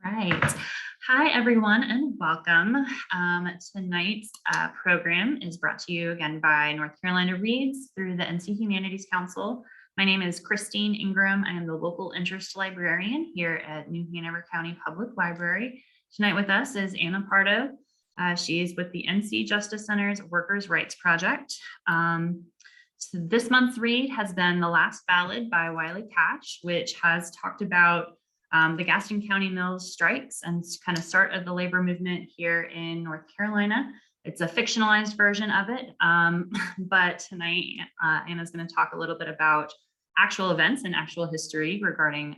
Right. Hi, everyone, and welcome. Tonight's program is brought to you again by North Carolina Reads through the NC Humanities Council. My name is Christine Ingram. I am the local interest librarian here at New Hanover County Public Library. Tonight with us is Ana Pardo. She is with the NC Justice Center's Workers' Rights Project. So this month's read has been The Last Ballad by Wiley Catch, which has talked about the Gaston County Mills strikes and kind of start of the labor movement here in North Carolina. It's a fictionalized version of it, but tonight Anna's going to talk a little bit about actual events and actual history regarding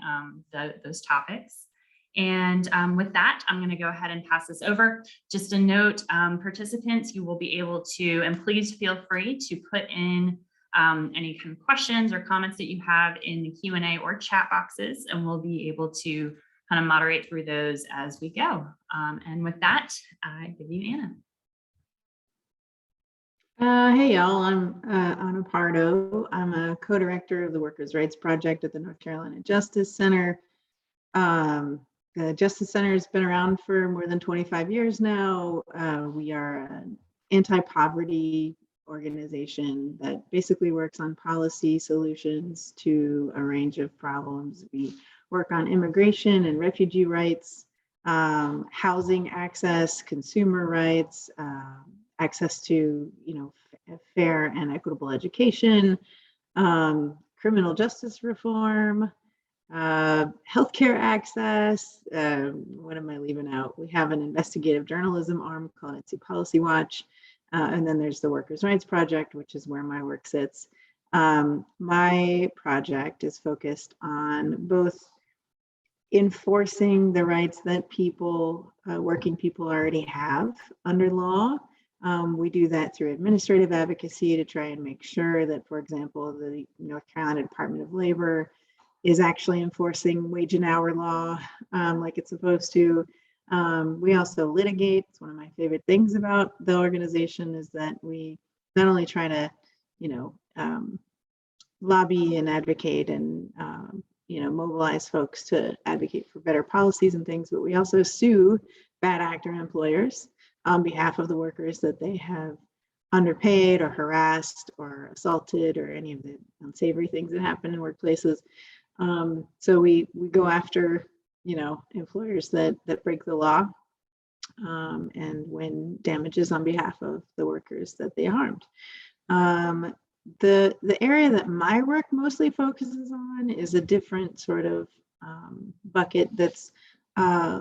those topics. And with that, I'm going to go ahead and pass this over. Just a note, participants, you will be able to, and please feel free to put in any kind of questions or comments that you have in the Q&A or chat boxes, and we'll be able to kind of moderate through those as we go. And with that, I give you Anna. Hey, y'all, I'm Ana Pardo. I'm a co-director of the Workers' Rights Project at the North Carolina Justice Center. The Justice Center has been around for more than 25 years now. We are an anti-poverty organization that basically works on policy solutions to a range of problems. We work on immigration and refugee rights, housing access, consumer rights, access to fair and equitable education, criminal justice reform, healthcare access. What am I leaving out? We have an investigative journalism arm called NC Policy Watch. And then there's the Workers' Rights Project, which is where my work sits. My project is focused on both enforcing the rights that people, working people already have under law. We do that through administrative advocacy to try and make sure that, for example, the North Carolina Department of Labor is actually enforcing wage and hour law like it's supposed to. We also litigate. It's one of my favorite things about the organization is that we not only try to, lobby and advocate and, mobilize folks to advocate for better policies and things, but we also sue bad actor employers on behalf of the workers that they have underpaid or harassed or assaulted or any of the unsavory things that happen in workplaces. So we go after employers that break the law and win damages on behalf of the workers that they harmed. The area that my work mostly focuses on is a different sort of bucket that's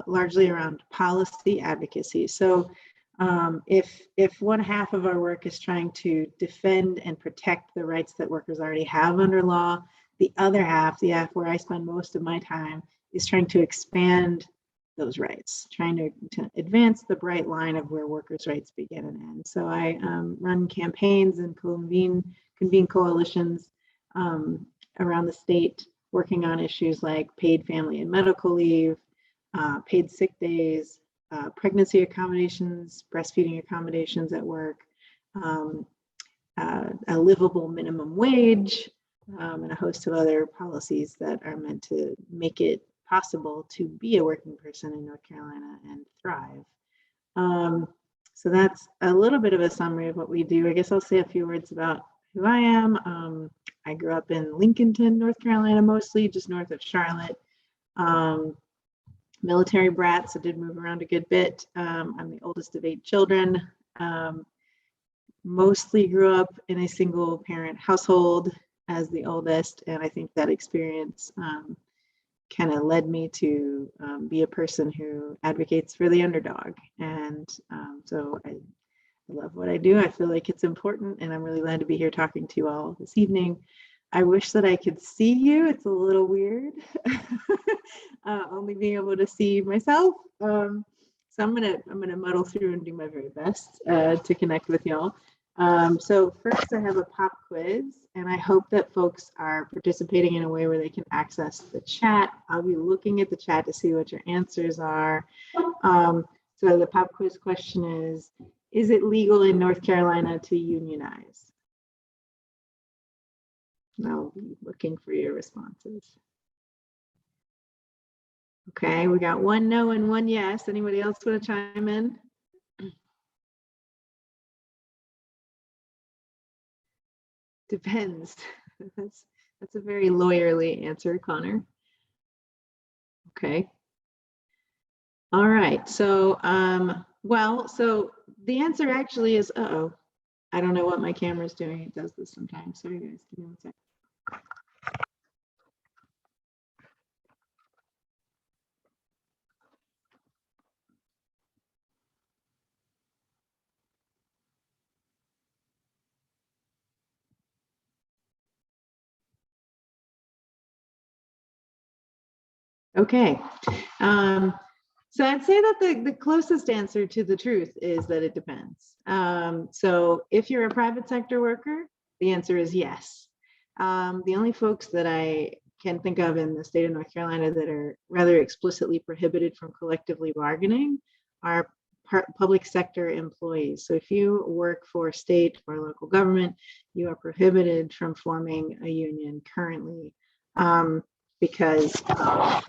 largely around policy advocacy. So if one half of our work is trying to defend and protect the rights that workers already have under law, the other half, the half where I spend most of my time, is trying to expand those rights, trying to advance the bright line of where workers' rights begin and end. So I run campaigns and convene coalitions around the state, working on issues like paid family and medical leave, paid sick days, pregnancy accommodations, breastfeeding accommodations at work, a livable minimum wage, and a host of other policies that are meant to make it possible to be a working person in North Carolina and thrive. So that's a little bit of a summary of what we do. I guess I'll say a few words about who I am. I grew up in Lincolnton, North Carolina, mostly just north of Charlotte. Military brat, so did move around a good bit. I'm the oldest of 8 children. Mostly grew up in a single parent household as the oldest, and I think that experience kind of led me to be a person who advocates for the underdog. And so I love what I do. I feel like it's important, and I'm really glad to be here talking to you all this evening. I wish that I could see you. It's a little weird, only being able to see myself. So I'm gonna muddle through and do my very best to connect with y'all. So first, I have a pop quiz, and I hope that folks are participating in a way where they can access the chat. I'll be looking at the chat to see what your answers are. So the pop quiz question is it legal in North Carolina to unionize? I'll be looking for your responses. Okay, we got one no and one yes. Anybody else want to chime in? Depends. That's a very lawyerly answer, Connor. Okay. All right. So, well, so the answer actually is, uh-oh, I don't know what my camera's doing. It does this sometimes. Sorry, guys. Give me 1 second. Okay. So I'd say that the closest answer to the truth is that it depends. So if you're a private sector worker, the answer is yes. The only folks that I can think of in the state of North Carolina that are rather explicitly prohibited from collectively bargaining are public sector employees. So if you work for state or local government, you are prohibited from forming a union currently because of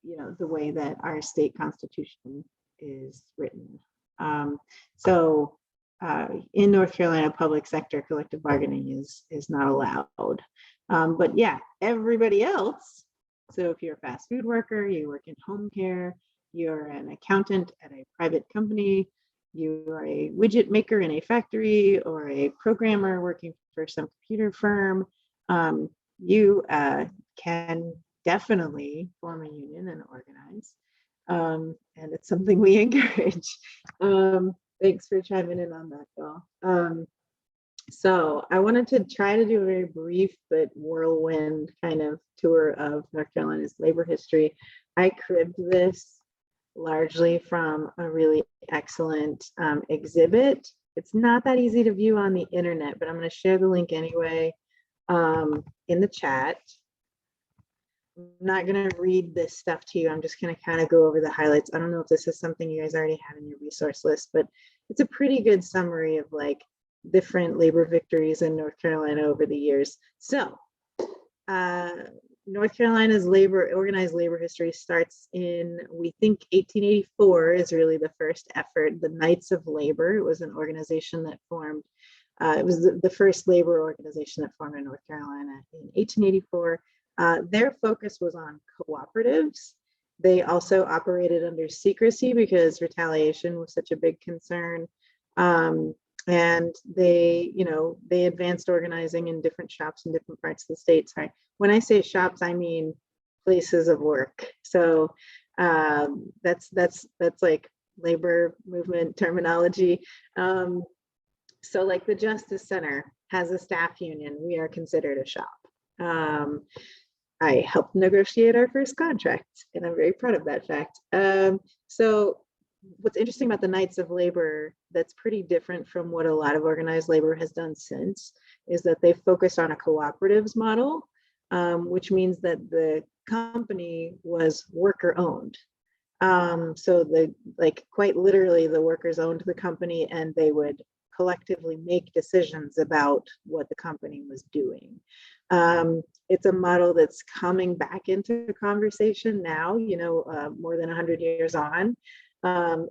you know, the way that our state constitution is written. So in North Carolina, public sector collective bargaining is not allowed. But yeah, everybody else. So if you're a fast food worker, you work in home care, you're an accountant at a private company, you are a widget maker in a factory, or a programmer working for some computer firm, you can definitely form a union and organize. And it's something we encourage. Thanks for chiming in on that, Bill. So I wanted to try to do a very brief but whirlwind kind of tour of North Carolina's labor history. I cribbed this largely from a really excellent exhibit. It's not that easy to view on the internet, but I'm going to share the link anyway in the chat. I'm not going to read this stuff to you. I'm just going to kind of go over the highlights. I don't know if this is something you guys already have in your resource list, but it's a pretty good summary of like different labor victories in North Carolina over the years. So North Carolina's organized labor history starts in, we think 1884 is really the first effort. The Knights of Labor, it was an organization that formed, it was the first labor organization that formed in North Carolina in 1884. Their focus was on cooperatives. They also operated under secrecy because retaliation was such a big concern. And they, you know, they advanced organizing in different shops in different parts of the state. Sorry, when I say shops, I mean places of work. So that's like labor movement terminology. So like the Justice Center has a staff union. We are considered a shop. I helped negotiate our first contract, and I'm very proud of that fact. So what's interesting about the Knights of Labor that's pretty different from what a lot of organized labor has done since is that they focused on a cooperatives model, which means that the company was worker owned. So quite literally the workers owned the company and they would collectively make decisions about what the company was doing. It's a model that's coming back into conversation now, you know, more than 100 years on.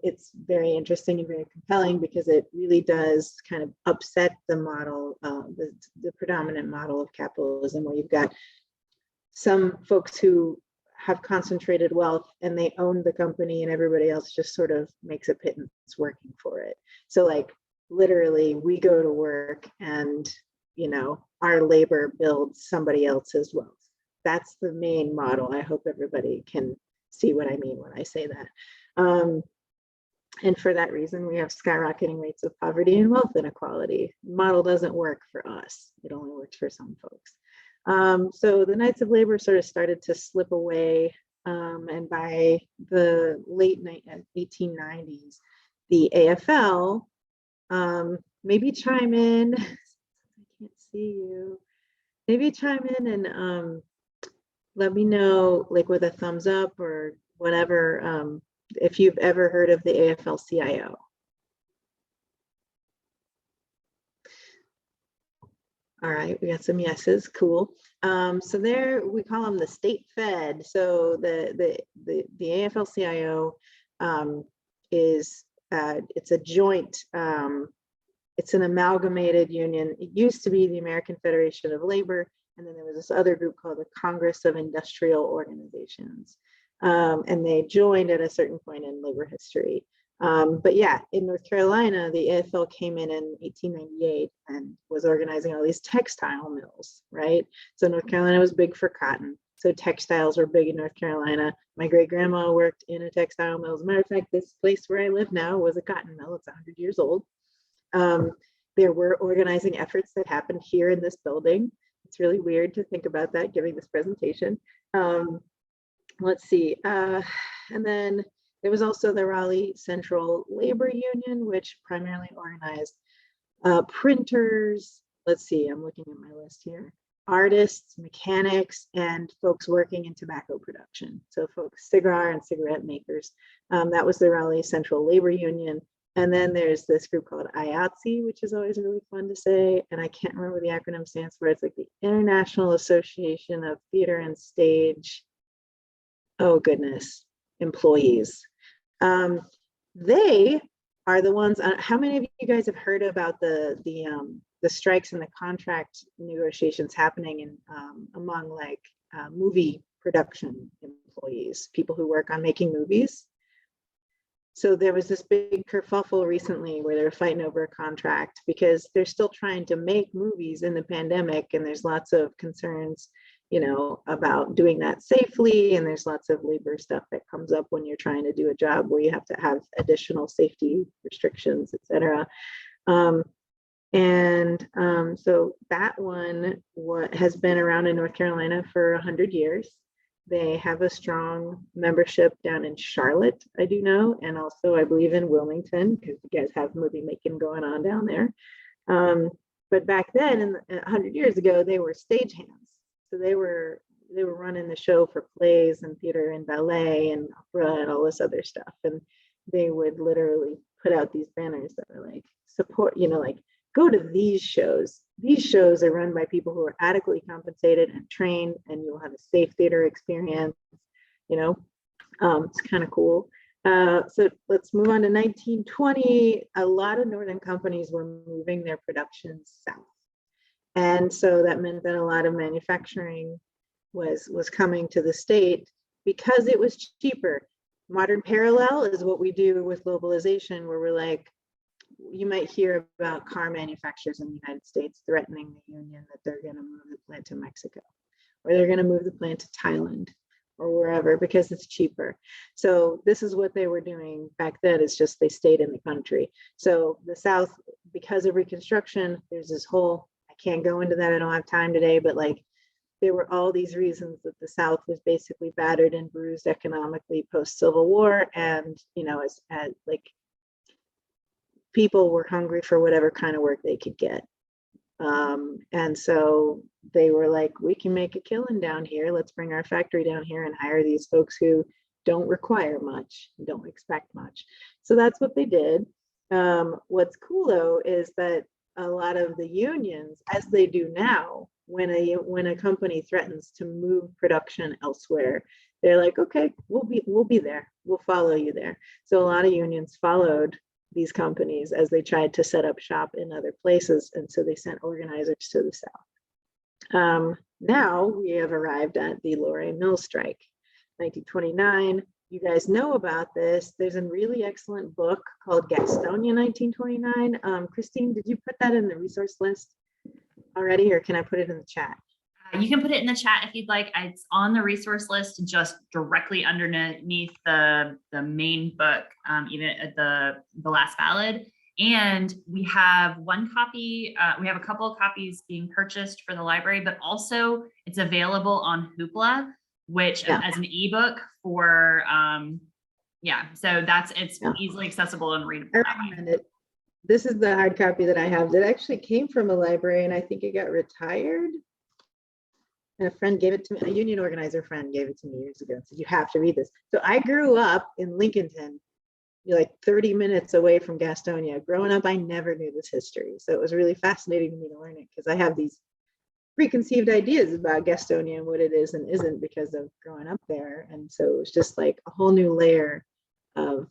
It's very interesting and very compelling because it really does kind of upset the model, the predominant model of capitalism, where you've got some folks who have concentrated wealth and they own the company and everybody else just sort of makes a pittance working for it. So like literally we go to work and, you know, our labor builds somebody else's wealth. That's the main model. I hope everybody can see what I mean when I say that. And for that reason, we have skyrocketing rates of poverty and wealth inequality. The model doesn't work for us. It only works for some folks. So the Knights of Labor sort of started to slip away. And by the late 1890s, the AFL, maybe chime in, I can't see you, maybe chime in and let me know like with a thumbs up or whatever, if you've ever heard of the AFL-CIO. All right, we got some yeses. Cool. So there we call them the state fed. So the AFL-CIO is it's a joint. It's an amalgamated union. It used to be the American Federation of Labor, and then there was this other group called the Congress of Industrial Organizations, and they joined at a certain point in labor history. But yeah, in North Carolina, the AFL came in 1898 and was organizing all these textile mills, right? So North Carolina was big for cotton. So textiles were big in North Carolina. My great grandma worked in a textile mill. As a matter of fact, this place where I live now was a cotton mill. It's 100 years old. There were organizing efforts that happened here in this building. It's really weird to think about that giving this presentation. Let's see. And then there was also the Raleigh Central Labor Union, which primarily organized printers. Let's see, I'm looking at my list here. Artists, mechanics, and folks working in tobacco production. So folks, cigar and cigarette makers. That was the Raleigh Central Labor Union. And then there's this group called IATSE, which is always really fun to say. And I can't remember what the acronym stands for. It's like the International Association of Theater and Stage. Oh goodness, employees. They are the ones. How many of you guys have heard about the strikes and the contract negotiations happening in among like movie production employees, people who work on making movies? So there was this big kerfuffle recently where they're fighting over a contract because they're still trying to make movies in the pandemic, and there's lots of concerns, you know, about doing that safely, and there's lots of labor stuff that comes up when you're trying to do a job where you have to have additional safety restrictions, et cetera. So that one has been around in North Carolina for 100 years. They have a strong membership down in Charlotte, I do know, and also I believe in Wilmington, because you guys have movie making going on down there. But back then, 100 years ago, they were stagehands. So they were running the show for plays and theater and ballet and opera and all this other stuff. And they would literally put out these banners that were like, support, you know, like, go to these shows. These shows are run by people who are adequately compensated and trained, and you'll have a safe theater experience. You know, it's kind of cool. So let's move on to 1920. A lot of northern companies were moving their productions south. And so that meant that a lot of manufacturing was coming to the state because it was cheaper. Modern parallel is what we do with globalization, where we're like, you might hear about car manufacturers in the United States threatening the union that they're going to move the plant to Mexico, or they're going to move the plant to Thailand or wherever because it's cheaper. So this is what they were doing back then. It's just they stayed in the country. So the South, because of Reconstruction, there's this whole, I can't go into that, I don't have time today, but like there were all these reasons that the South was basically battered and bruised economically post-Civil War, and you know, as like people were hungry for whatever kind of work they could get. And so they were like, we can make a killing down here. Let's bring our factory down here and hire these folks who don't require much, don't expect much. So that's what they did. What's cool though is that a lot of the unions, as they do now, when a company threatens to move production elsewhere, they're like, okay, we'll be there. We'll follow you there. So a lot of unions followed these companies as they tried to set up shop in other places. And so they sent organizers to the South. Now we have arrived at the Lorain Mill strike, 1929. You guys know about this. There's a really excellent book called Gastonia 1929. Christine, did you put that in the resource list already, or can I put it in the chat? You can put it in the chat if you'd like. It's on the resource list, just directly underneath the main book, even at the last ballad. And we have one copy. We have a couple of copies being purchased for the library, but also it's available on Hoopla, which as an ebook for So it's easily accessible and readable. I recommend it. This is the hard copy that I have that actually came from a library, and I think it got retired. And a friend gave it to me, a union organizer friend gave it to me years ago and said, you have to read this. So I grew up in Lincolnton, like 30 minutes away from Gastonia. Growing up, I never knew this history. So it was really fascinating to me to learn it because I have these preconceived ideas about Gastonia and what it is and isn't because of growing up there. And so it was just like a whole new layer of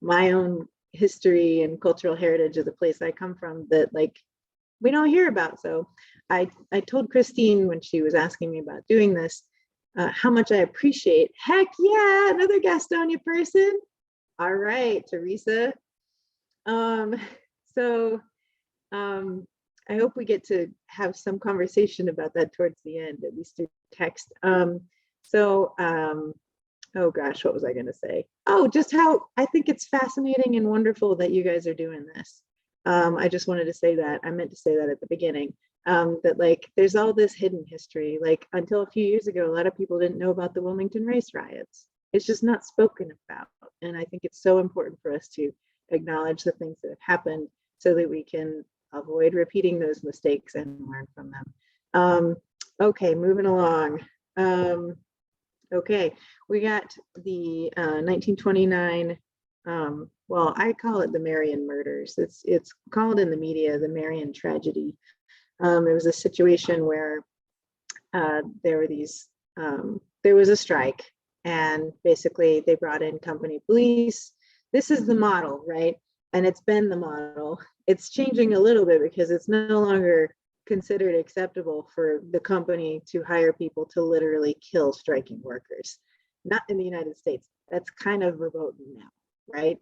my own history and cultural heritage of the place I come from that like we don't hear about. So I told Christine when she was asking me about doing this, how much I appreciate, heck yeah, another Gastonia person. All right, Teresa. So I hope we get to have some conversation about that towards the end, at least through text. Oh gosh, what was I going to say? Oh, just how I think it's fascinating and wonderful that you guys are doing this. I just wanted to say that. I meant to say that at the beginning, that like there's all this hidden history. Like until a few years ago, a lot of people didn't know about the Wilmington race riots. It's just not spoken about. And I think it's so important for us to acknowledge the things that have happened so that we can avoid repeating those mistakes and learn from them. Okay, moving along. Okay, we got the 1929, well, I call it the Marion murders. It's called in the media the Marion tragedy. It was a situation where there was a strike, and basically they brought in company police. This is the model, right? And it's been the model. It's changing a little bit because it's no longer considered acceptable for the company to hire people to literally kill striking workers. Not in the United States. That's kind of verboten now, right?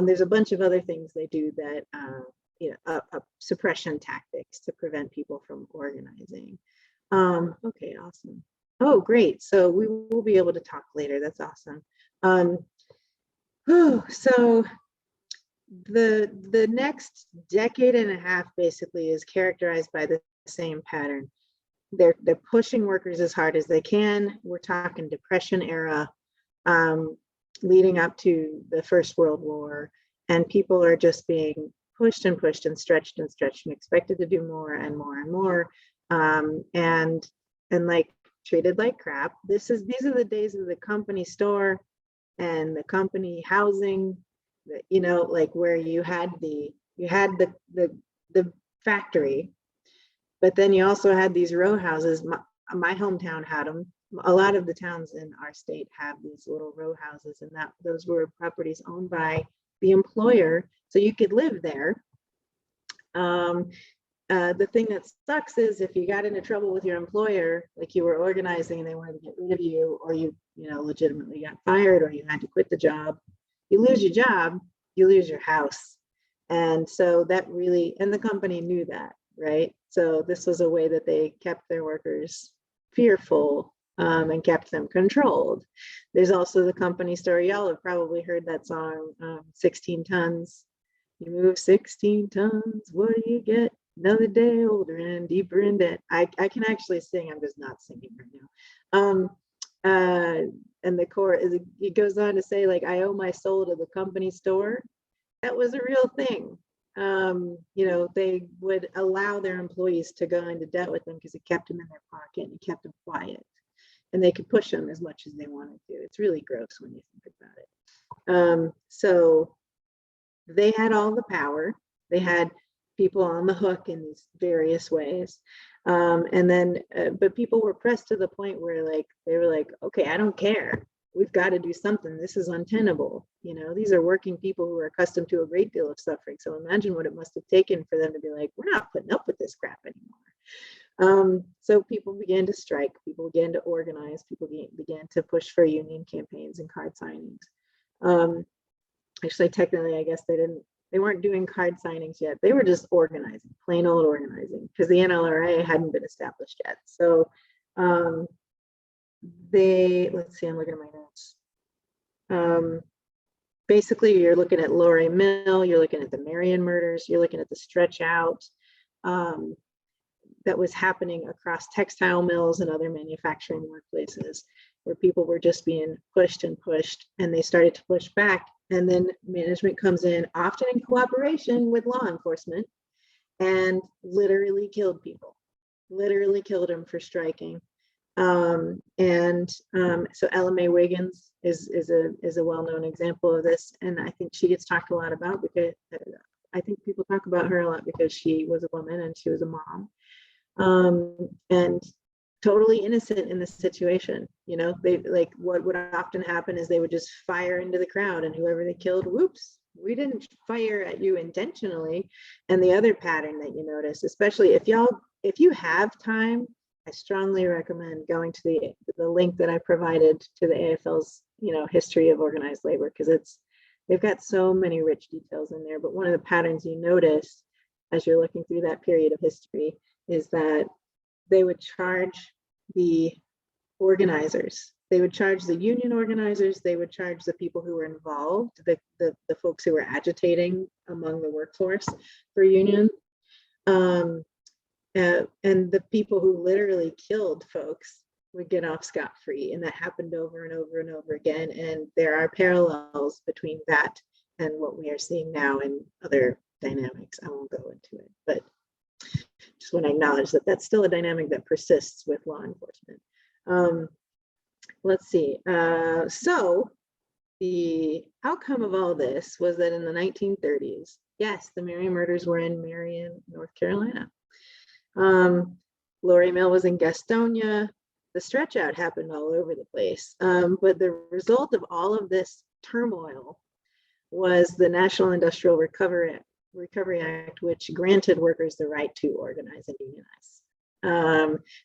There's a bunch of other things they do that, suppression tactics to prevent people from organizing. Okay, awesome. Oh, great. So we will be able to talk later. That's awesome. So the next decade and a half basically is characterized by the same pattern. They're pushing workers as hard as they can. We're talking Depression era, leading up to the First World War, and people are just being pushed and pushed and stretched and stretched and expected to do more and more and more, and like treated like crap. These are the days of the company store and the company housing. Like where you had the factory, but then you also had these row houses. My hometown had them. A lot of the towns in our state have these little row houses, and those were properties owned by the employer, so you could live there. The thing that sucks is if you got into trouble with your employer, like you were organizing and they wanted to get rid of you, or you legitimately got fired, or you had to quit the job. You lose your job, you lose your house. And so that really, and the company knew that, right? So this was a way that they kept their workers fearful, and kept them controlled. There's also the company story. Y'all have probably heard that song, 16 tons. You move 16 tons, what do you get? Another day older and deeper in debt. I can actually sing, I'm just not singing right now. And the chorus, it goes on to say, like, I owe my soul to the company store. That was a real thing. They would allow their employees to go into debt with them because it kept them in their pocket and it kept them quiet. And they could push them as much as they wanted to. It's really gross when you think about it. So they had all the power. They had people on the hook in these various ways. But people were pressed to the point where they were like, okay, I don't care. We've got to do something. This is untenable. These are working people who are accustomed to a great deal of suffering. So imagine what it must have taken for them to be like, we're not putting up with this crap anymore. So people began to strike, people began to organize, people began to push for union campaigns and card signings. Actually, technically, I guess they weren't doing card signings yet. They were just organizing, plain old organizing, because the NLRA hadn't been established yet. So let's see, I'm looking at my notes. Basically, you're looking at Lorry Mill, you're looking at the Marion murders, you're looking at the stretch out that was happening across textile mills and other manufacturing workplaces, where people were just being pushed and pushed, and they started to push back. And then management comes in, often in cooperation with law enforcement, and literally killed people, literally killed them for striking. So Ella Mae Wiggins is a well-known example of this, and I think she gets talked a lot about because I think people talk about her a lot because she was a woman and she was a mom. and totally innocent in the situation. They like what would often happen is they would just fire into the crowd, and whoever they killed, whoops, we didn't fire at you intentionally. And the other pattern that you notice, especially if you have time, I strongly recommend going to the link that I provided to the AFL's history of organized labor, because they've got so many rich details in there. But one of the patterns you notice as you're looking through that period of history is that they would charge the organizers. They would charge the union organizers. They would charge the people who were involved, the folks who were agitating among the workforce for union. And the people who literally killed folks would get off scot-free. And that happened over and over and over again. And there are parallels between that and what we are seeing now in other dynamics. I won't go into it, but just want to acknowledge that that's still a dynamic that persists with law enforcement. Let's see. So the outcome of all this was that in the 1930s, yes, the Marion murders were in Marion, North Carolina. Lori Mill was in Gastonia. The stretch out happened all over the place. But the result of all of this turmoil was the National Industrial Recovery Act, which granted workers the right to organize and unionize,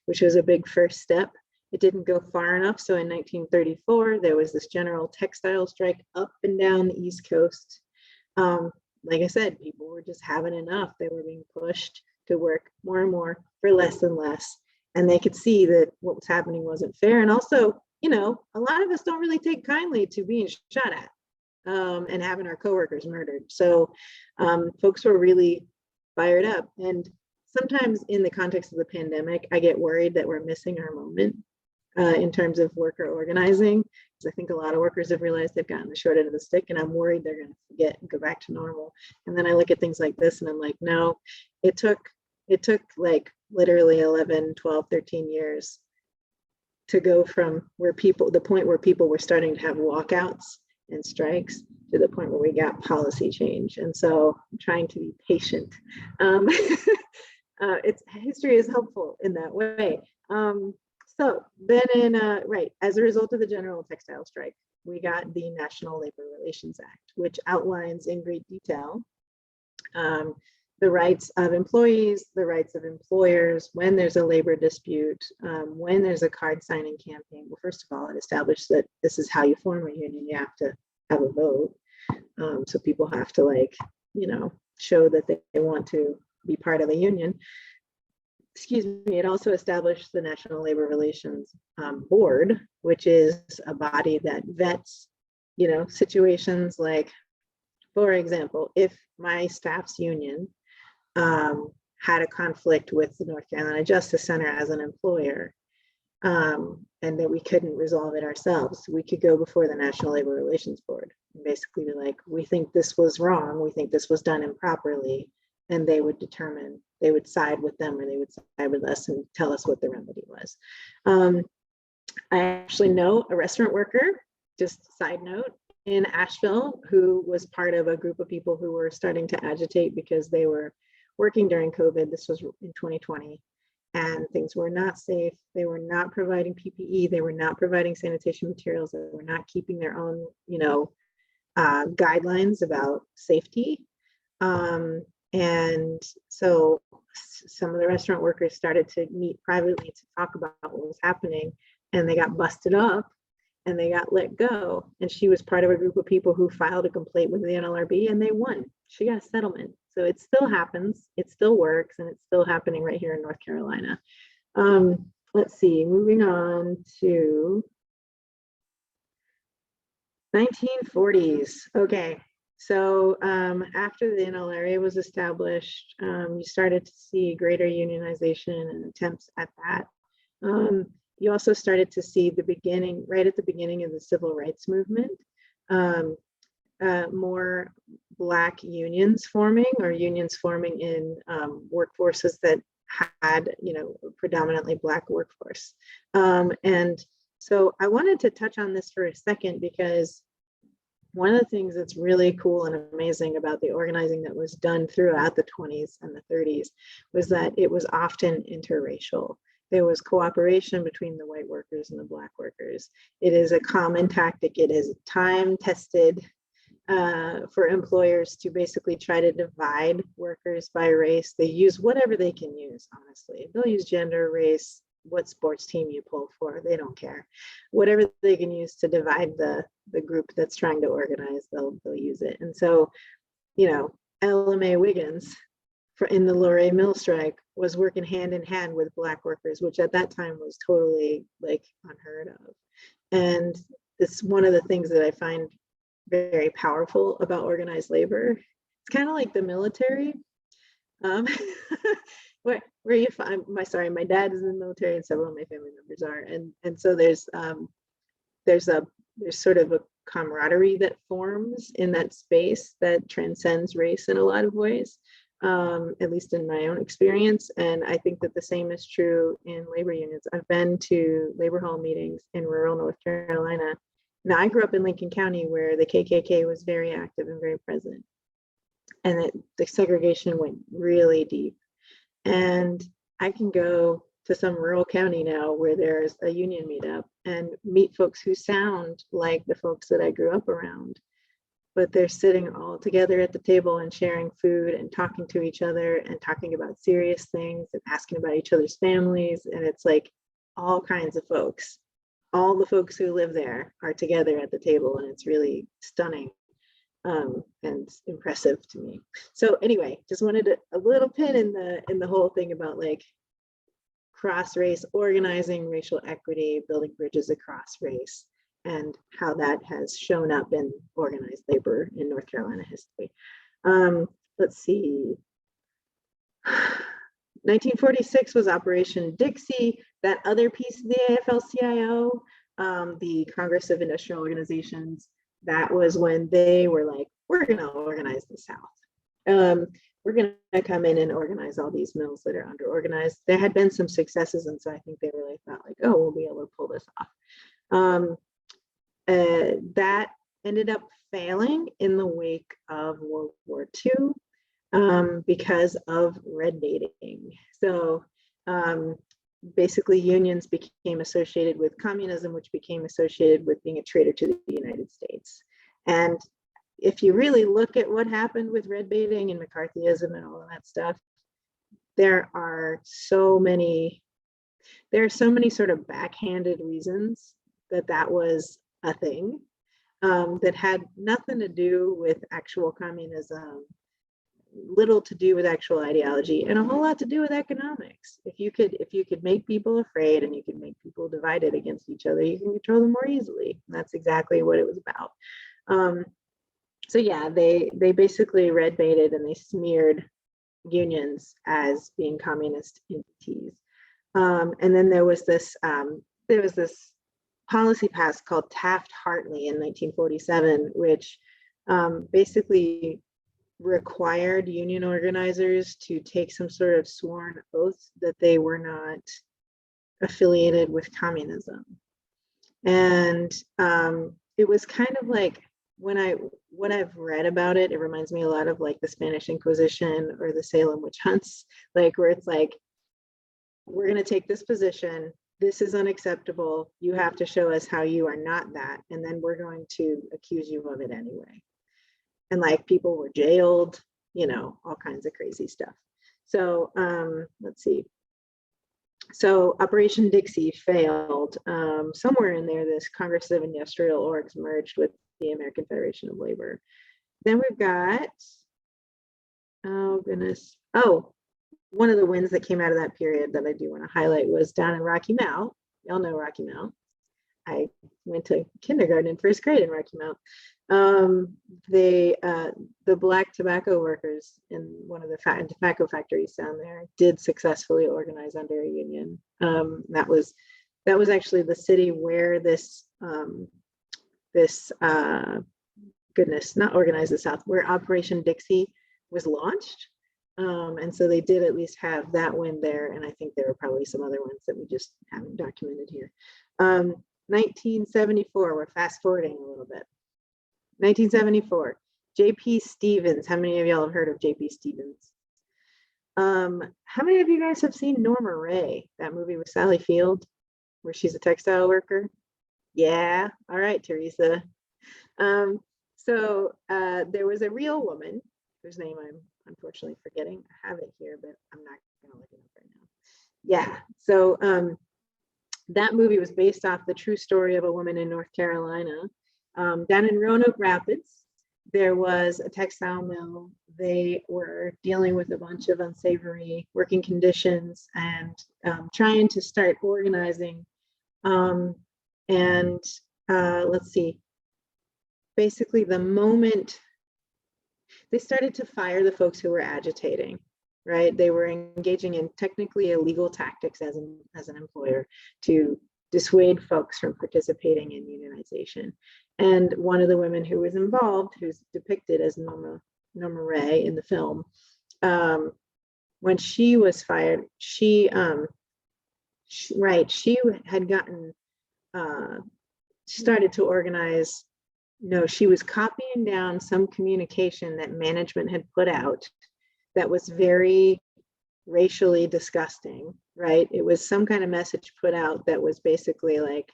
which was a big first step. It didn't go far enough. So in 1934, there was this general textile strike up and down the East Coast. Like I said, people were just having enough. They were being pushed to work more and more for less and less. And they could see that what was happening wasn't fair. And also, a lot of us don't really take kindly to being shot at. And having our coworkers murdered. So folks were really fired up. And sometimes in the context of the pandemic, I get worried that we're missing our moment in terms of worker organizing. Because I think a lot of workers have realized they've gotten the short end of the stick, and I'm worried they're going to forget and go back to normal. And then I look at things like this and I'm like, no, it took like literally 11, 12, 13 years to go from the point where people were starting to have walkouts and strikes to the point where we got policy change. And so I'm trying to be patient. History is helpful in that way. So then as a result of the general textile strike, we got the National Labor Relations Act, which outlines in great detail the rights of employees, the rights of employers, when there's a labor dispute, when there's a card signing campaign. Well, first of all, it established that this is how you form a union. You have to have a vote. So people have to show that they want to be part of a union. Excuse me. It also established the National Labor Relations Board, which is a body that vets, situations like, for example, if my staff's union had a conflict with the North Carolina Justice Center as an employer, and that we couldn't resolve it ourselves, we could go before the National Labor Relations Board and basically be like, we think this was wrong, we think this was done improperly, and they would side with them or they would side with us and tell us what the remedy was. I actually know a restaurant worker, just side note, in Asheville, who was part of a group of people who were starting to agitate because they were working during COVID. This was in 2020, and things were not safe. They were not providing PPE. They were not providing sanitation materials. They were not keeping their own, guidelines about safety. And so some of the restaurant workers started to meet privately to talk about what was happening, and they got busted up and they got let go. And she was part of a group of people who filed a complaint with the NLRB, and they won. She got a settlement. So it still happens, it still works, and it's still happening right here in North Carolina. Let's see, moving on to 1940s. Okay, so after the NLRA was established, you started to see greater unionization and attempts at that. You also started to see right at the beginning of the civil rights movement, more Black unions forming, or unions forming in workforces that had, predominantly Black workforce. And so I wanted to touch on this for a second, because one of the things that's really cool and amazing about the organizing that was done throughout the 20s and the 30s was that it was often interracial. There was cooperation between the white workers and the Black workers. It is a common tactic. It is time tested for employers to basically try to divide workers by race. They use whatever they can use, honestly. They'll use gender, race, what sports team you pull for, they don't care. Whatever they can use to divide the group that's trying to organize, they'll use it. And so, you know, LMA Wiggins in the Luray Mill strike was working hand in hand with Black workers, which at that time was totally like unheard of. And it's one of the things that I find very powerful about organized labor. It's kind of like the military. Where you find my dad is in the military and several of my family members are, and so there's sort of a camaraderie that forms in that space that transcends race in a lot of ways, at least in my own experience. And I think that the same is true in labor unions. I've been to labor hall meetings in rural North Carolina. Now, I grew up in Lincoln County where the KKK was very active and very present, and the segregation went really deep. And I can go to some rural county now where there's a union meetup and meet folks who sound like the folks that I grew up around, but they're sitting all together at the table and sharing food and talking to each other and talking about serious things and asking about each other's families. And it's like all kinds of folks, all the folks who live there are together at the table, and it's really stunning. And impressive to me. So anyway, just wanted a little pin in the whole thing about like cross race organizing, racial equity, building bridges across race, and how that has shown up in organized labor in North Carolina history. Let's see. 1946 was Operation Dixie. That other piece of the AFL-CIO, the Congress of Industrial Organizations, that was when they were like, we're going to organize the South. We're going to come in and organize all these mills that are under-organized. There had been some successes, and so I think they really thought like, oh, we'll be able to pull this off. That ended up failing in the wake of World War II because of red baiting. So basically unions became associated with communism, which became associated with being a traitor to the United States. And if you really look at what happened with red baiting and McCarthyism and all of that stuff, there are so many sort of backhanded reasons that was a thing that had nothing to do with actual communism, little to do with actual ideology, and a whole lot to do with economics. If you could make people afraid and you could make people divided against each other, you can control them more easily. And that's exactly what it was about. So yeah, they basically red baited and they smeared unions as being communist entities. And then there was this policy passed called Taft-Hartley in 1947, which basically required union organizers to take some sort of sworn oath that they were not affiliated with communism. And it was kind of like, when I've read about it, it reminds me a lot of like the Spanish Inquisition or the Salem witch hunts, like where it's like, we're going to take this position, this is unacceptable, you have to show us how you are not that, and then we're going to accuse you of it anyway. And like people were jailed, you know, all kinds of crazy stuff. So let's see. So Operation Dixie failed. Somewhere in there, this Congress of Industrial Orgs merged with the American Federation of Labor. Then we've got, oh goodness. Oh, one of the wins that came out of that period that I do want to highlight was down in Rocky Mount. Y'all know Rocky Mount. I went to kindergarten and first grade in Rocky Mount. The Black tobacco workers in one of the tobacco factories down there did successfully organize under a union. That was actually the city where this not Organize the South, where Operation Dixie was launched. And so they did at least have that win there, and I think there were probably some other ones that we just haven't documented here. 1974, we're fast forwarding a little bit. 1974. J.P. Stevens. How many of y'all have heard of J.P. Stevens? How many of you guys have seen Norma Ray, that movie with Sally Field, where she's a textile worker? Yeah. All right, Teresa. There was a real woman whose name I'm unfortunately forgetting. I have it here, but I'm not going to look it up right now. Yeah. So that movie was based off the true story of a woman in North Carolina. Down in Roanoke Rapids, there was a textile mill. They were dealing with a bunch of unsavory working conditions and trying to start organizing. Let's see. Basically, the moment they started to fire the folks who were agitating, right? They were engaging in technically illegal tactics as an employer to dissuade folks from participating in unionization. And one of the women who was involved, who's depicted as Norma Ray in the film, when she was fired, she had gotten started to organize. No, she was copying down some communication that management had put out that was very racially disgusting, right? It was some kind of message put out that was basically like,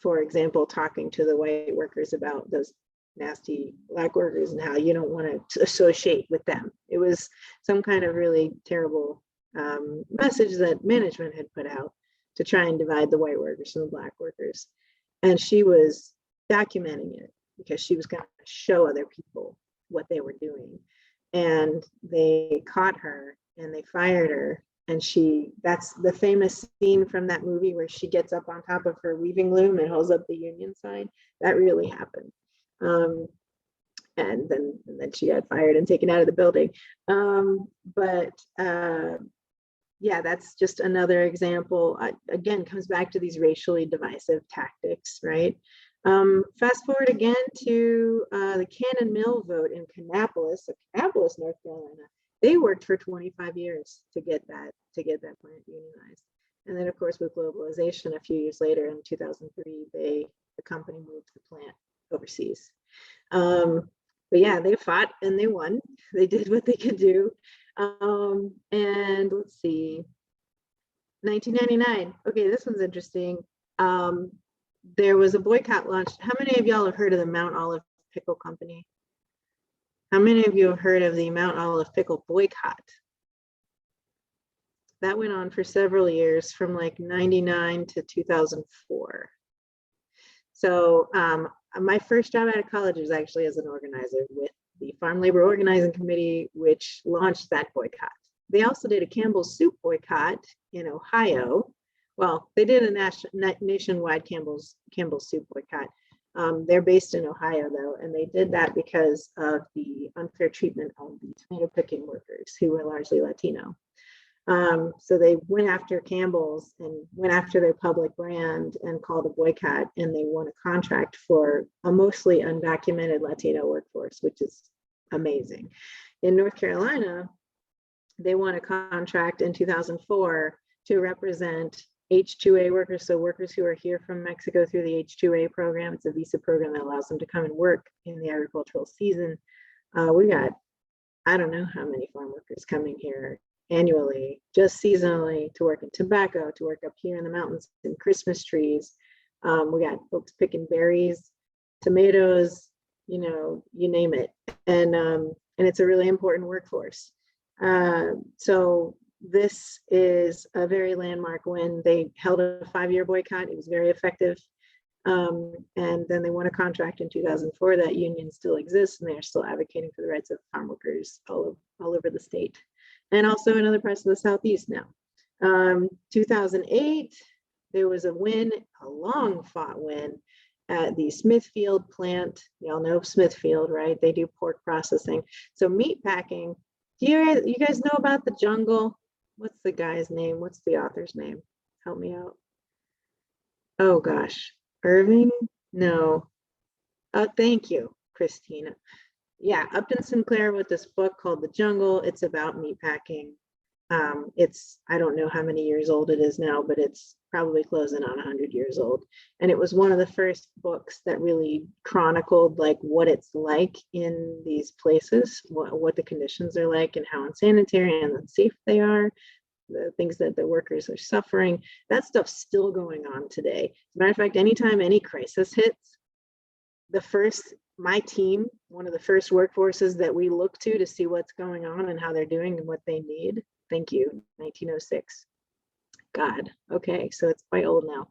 for example, talking to the white workers about those nasty black workers and how you don't want to associate with them. It was some kind of really terrible message that management had put out to try and divide the white workers from the black workers. And she was documenting it because she was going to show other people what they were doing. And they caught her and they fired her. And that's the famous scene from that movie where she gets up on top of her weaving loom and holds up the union sign. That really happened. And then she got fired and taken out of the building. Yeah, that's just another example. Again, comes back to these racially divisive tactics, right? Fast forward again to the Canon Mill vote in Kannapolis, North Carolina. They worked for 25 years to get that plant unionized. And then, of course, with globalization, a few years later in 2003, the company moved the plant overseas. But yeah, they fought and they won. They did what they could do. And let's see, 1999. Okay, this one's interesting. There was a boycott launched. How many of y'all have heard of the Mount Olive Pickle Company? How many of you have heard of the Mount Olive Pickle boycott? That went on for several years, from like 99 to 2004. So my first job out of college was actually as an organizer with the Farm Labor Organizing Committee, which launched that boycott. They also did a Campbell's Soup boycott in Ohio. Well, they did a nationwide Campbell's Soup boycott. They're based in Ohio, though, and they did that because of the unfair treatment of the tomato picking workers, who were largely Latino. So they went after Campbell's and went after their public brand and called a boycott, and they won a contract for a mostly undocumented Latino workforce, which is amazing. In North Carolina, they won a contract in 2004 to represent H-2A workers, so workers who are here from Mexico through the H-2A program. It's a visa program that allows them to come and work in the agricultural season. We got, I don't know how many farm workers coming here annually, just seasonally, to work in tobacco, to work up here in the mountains in Christmas trees. We got folks picking berries, tomatoes, you name it. And it's a really important workforce. So this is a very landmark win. They held a 5-year boycott. It was very effective. And then they won a contract in 2004. That union still exists, and they're still advocating for the rights of farm workers all over the state, and also in other parts of the Southeast now. 2008, there was a win, a long fought win at the Smithfield plant. Y'all know Smithfield, right? They do pork processing. So meat packing. Do you guys know about The Jungle? What's the guy's name? What's the author's name? Help me out. Oh gosh, Irving? No. Thank you, Christina. Yeah, Upton Sinclair with this book called The Jungle. It's about meat packing. I don't know how many years old it is now, but it's probably closing on 100 years old. And it was one of the first books that really chronicled like what it's like in these places, what the conditions are like and how unsanitary and unsafe they are, the things that the workers are suffering. That stuff's still going on today. As a matter of fact, anytime any crisis hits, my team, one of the first workforces that we look to see what's going on and how they're doing and what they need. Thank you, 1906. God, okay, so it's quite old now.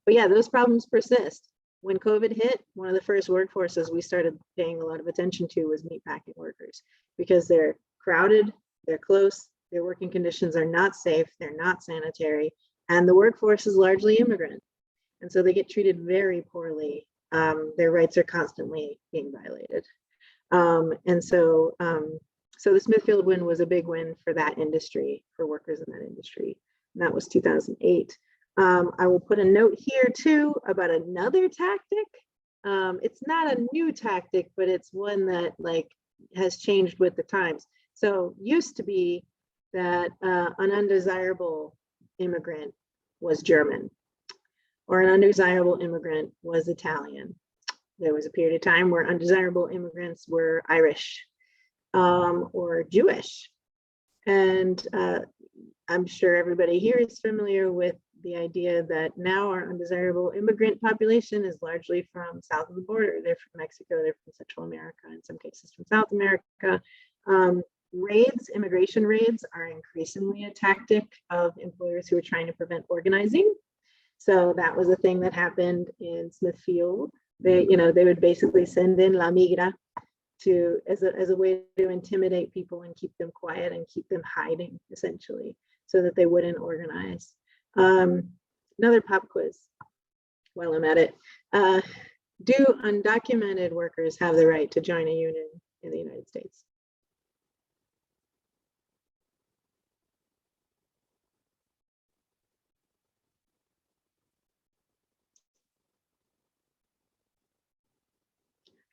But yeah, those problems persist. When COVID hit, one of the first workforces we started paying a lot of attention to was meatpacking workers, because they're crowded, they're close, their working conditions are not safe, they're not sanitary, and the workforce is largely immigrant. And so they get treated very poorly. Their rights are constantly being violated. So the Smithfield win was a big win for that industry, for workers in that industry. And that was 2008. I will put a note here too about another tactic. It's not a new tactic, but it's one that like has changed with the times. So used to be that an undesirable immigrant was German, or an undesirable immigrant was Italian. There was a period of time where undesirable immigrants were Irish or Jewish. And I'm sure everybody here is familiar with the idea that now our undesirable immigrant population is largely from south of the border. They're from Mexico, they're from Central America, in some cases from South America. Immigration raids are increasingly a tactic of employers who are trying to prevent organizing. So that was a thing that happened in Smithfield. They would basically send in La Migra as a way to intimidate people and keep them quiet and keep them hiding, essentially, so that they wouldn't organize. Another pop quiz while I'm at it. Do undocumented workers have the right to join a union in the United States?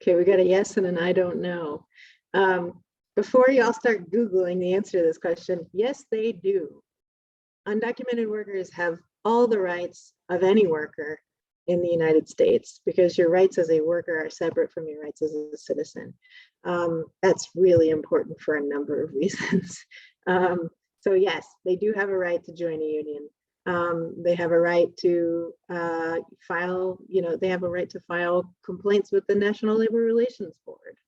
Okay, we got a yes and an I don't know. Before y'all start Googling the answer to this question, yes, they do. Undocumented workers have all the rights of any worker in the United States, because your rights as a worker are separate from your rights as a citizen. That's really important for a number of reasons. So yes, they do have a right to join a union. They have a right to file, they have a right to file complaints with the National Labor Relations Board.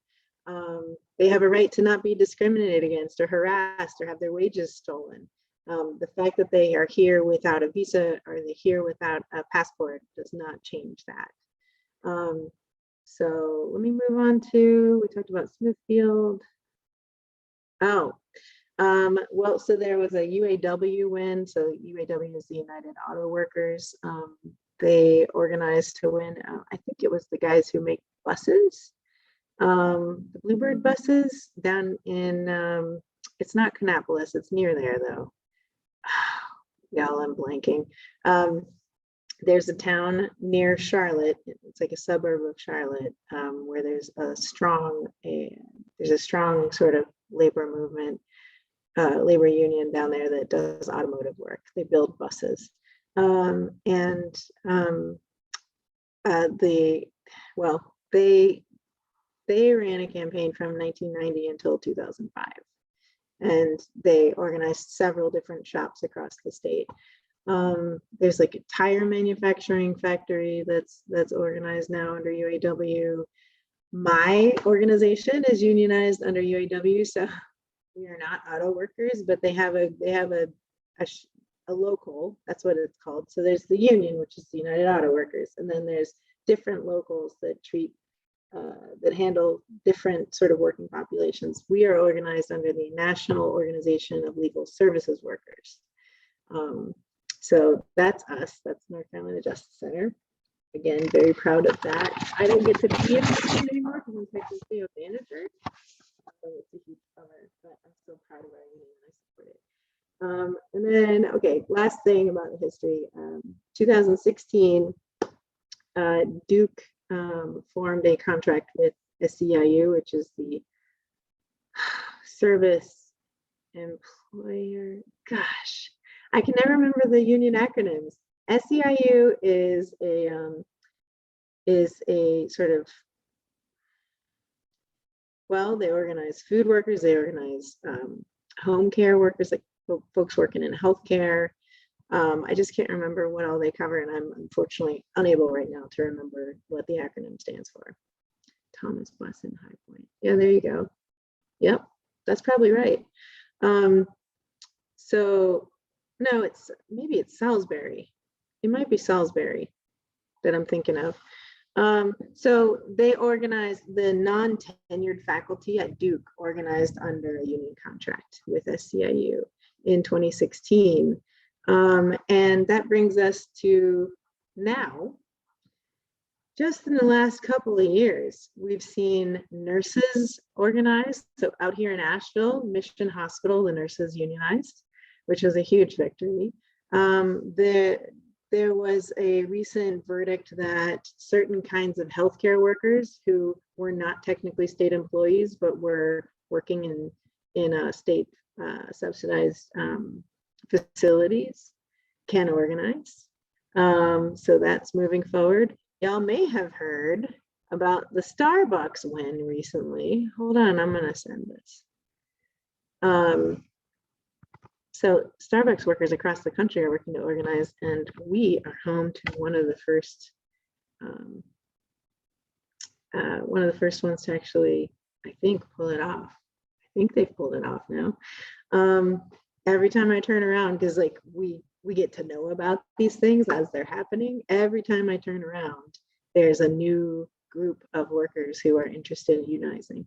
They have a right to not be discriminated against or harassed or have their wages stolen. The fact that they are here without a visa or they're here without a passport does not change that. So let me move on to, we talked about Smithfield. Well, so there was a UAW win. So UAW is the United Auto Workers. They organized to win. I think it was the guys who make buses, the Bluebird buses down in, it's not Kannapolis, it's near there though. Y'all, I'm blanking. There's a town near Charlotte. It's like a suburb of Charlotte, where there's a strong sort of labor movement, labor union down there that does automotive work. They build buses, they ran a campaign from 1990 until 2005. And they organized several different shops across the state. There's like a tire manufacturing factory that's organized now under UAW. My organization is unionized under UAW, so we are not auto workers, but they have a local, that's what it's called. So there's the union, which is the United Auto Workers, and then there's different locals that that handle different sort of working populations. We are organized under the National Organization of Legal Services Workers. So that's us, that's North Carolina Justice Center. Again, very proud of that. I don't get to be in the anymore because I'm technically a manager. So it's a huge bummer, but I'm still proud of our union and I support it. And then, okay, last thing about the history. 2016, Duke formed a contract with SEIU, which is the Service employer, gosh, I can never remember the union acronyms. SEIU is a sort of, well, they organize food workers, they organize home care workers, like folks working in healthcare. I just can't remember what all they cover, and I'm unfortunately unable right now to remember what the acronym stands for. Thomas Wesson High Point. Yeah, there you go. Yep, that's probably right. So no, maybe it's Salisbury. It might be Salisbury that I'm thinking of. So they organized the non-tenured faculty at Duke, organized under a union contract with SEIU in 2016. And that brings us to now. Just in the last couple of years, we've seen nurses organized. So out here in Asheville, Mission Hospital, the nurses unionized, which was a huge victory. There was a recent verdict that certain kinds of healthcare workers who were not technically state employees, but were working in state subsidized facilities can organize. So that's moving forward. Y'all may have heard about the Starbucks win recently. Hold on, I'm gonna send this. So Starbucks workers across the country are working to organize, and we are home to one of the first ones to actually, I think, pull it off. I think they've pulled it off now. Every time I turn around, because like we get to know about these things as they're happening. Every time I turn around, there's a new group of workers who are interested in unionizing.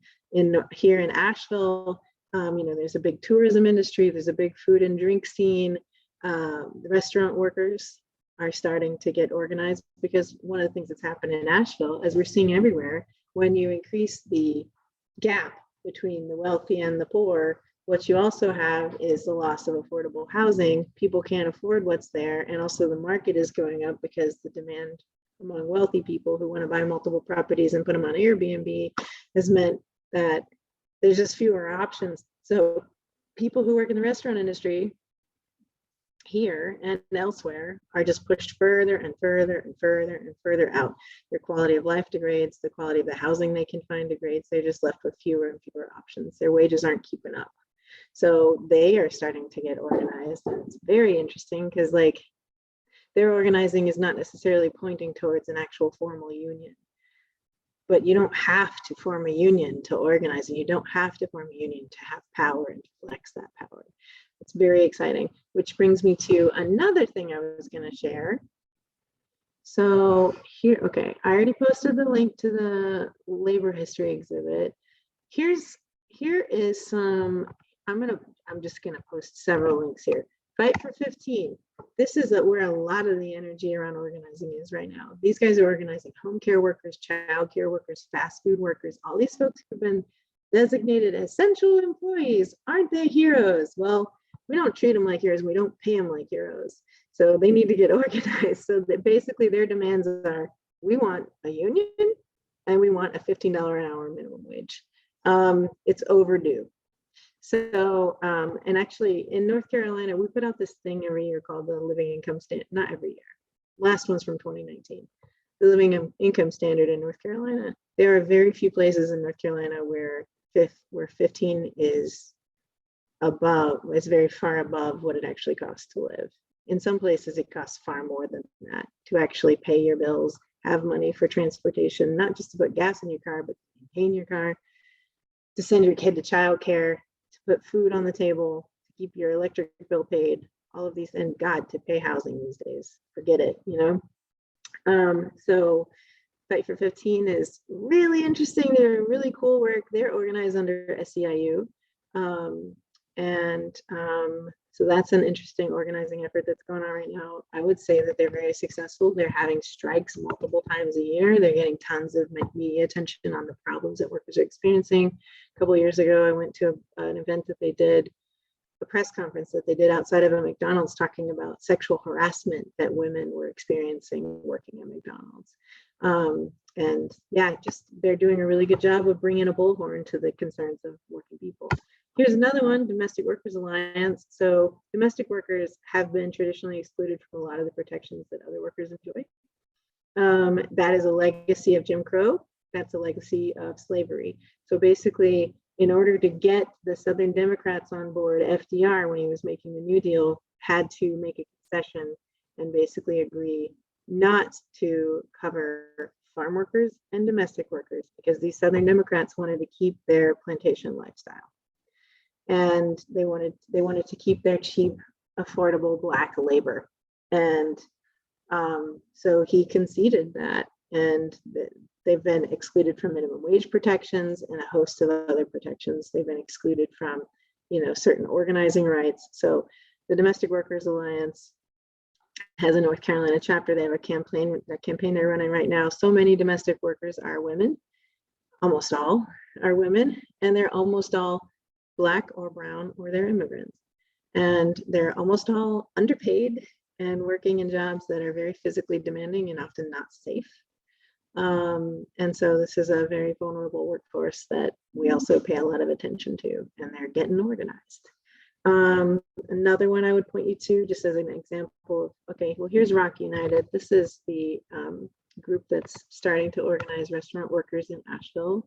Here in Asheville, there's a big tourism industry, there's a big food and drink scene. The restaurant workers are starting to get organized, because one of the things that's happened in Asheville, as we're seeing everywhere, when you increase the gap between the wealthy and the poor, what you also have is the loss of affordable housing. People can't afford what's there, and also the market is going up because the demand among wealthy people who want to buy multiple properties and put them on Airbnb has meant that there's just fewer options. So people who work in the restaurant industry here and elsewhere are just pushed further and further and further and further out. Their quality of life degrades, the quality of the housing they can find degrades. They're just left with fewer and fewer options. Their wages aren't keeping up. So they are starting to get organized, and it's very interesting because like their organizing is not necessarily pointing towards an actual formal union. But you don't have to form a union to organize, and you don't have to form a union to have power and to flex that power. It's very exciting, which brings me to another thing I was going to share. So here, okay, I already posted the link to the labor history exhibit. Here is some, I'm just going to post several links here. Fight for 15. This is where a lot of the energy around organizing is right now. These guys are organizing home care workers, child care workers, fast food workers, all these folks who've been designated essential employees. Aren't they heroes? Well, we don't treat them like heroes. We don't pay them like heroes. So they need to get organized. So that basically their demands are, we want a union and we want a $15 an hour minimum wage. It's overdue. So, and actually in North Carolina, we put out this thing every year called the Living Income Standard, not every year. Last one's from 2019. The Living Income Standard in North Carolina. There are very few places in North Carolina where 15 is above, it's very far above what it actually costs to live. In some places, it costs far more than that to actually pay your bills, have money for transportation, not just to put gas in your car, but to maintain your car, to send your kid to childcare, to put food on the table, to keep your electric bill paid, all of these, and God, to pay housing these days, forget it, So Fight for 15 is really interesting. They're really cool work. They're organized under SEIU. So that's an interesting organizing effort that's going on right now. I would say that they're very successful. They're having strikes multiple times a year. They're getting tons of media attention on the problems that workers are experiencing. A couple of years ago, I went to an event that they did, a press conference that they did outside of a McDonald's, talking about sexual harassment that women were experiencing working at McDonald's. And yeah, just they're doing a really good job of bringing a bullhorn to the concerns of working people. Here's another one, Domestic Workers Alliance. So domestic workers have been traditionally excluded from a lot of the protections that other workers enjoy. That is a legacy of Jim Crow. That's a legacy of slavery. So basically, in order to get the Southern Democrats on board, FDR, when he was making the New Deal, had to make a concession and basically agree not to cover farm workers and domestic workers, because these Southern Democrats wanted to keep their plantation lifestyle. And they wanted to keep their cheap, affordable Black labor. And so he conceded that, and they've been excluded from minimum wage protections and a host of other protections. They've been excluded from, certain organizing rights. So the Domestic Workers Alliance has a North Carolina chapter. They have a campaign they're running right now. So many domestic workers are women. Almost all are women, and they're almost all Black or brown, or they're immigrants. And they're almost all underpaid and working in jobs that are very physically demanding and often not safe. And so this is a very vulnerable workforce that we also pay a lot of attention to, and they're getting organized. Another one I would point you to, just as an example of, okay, well, here's Rock United. This is the group that's starting to organize restaurant workers in Asheville.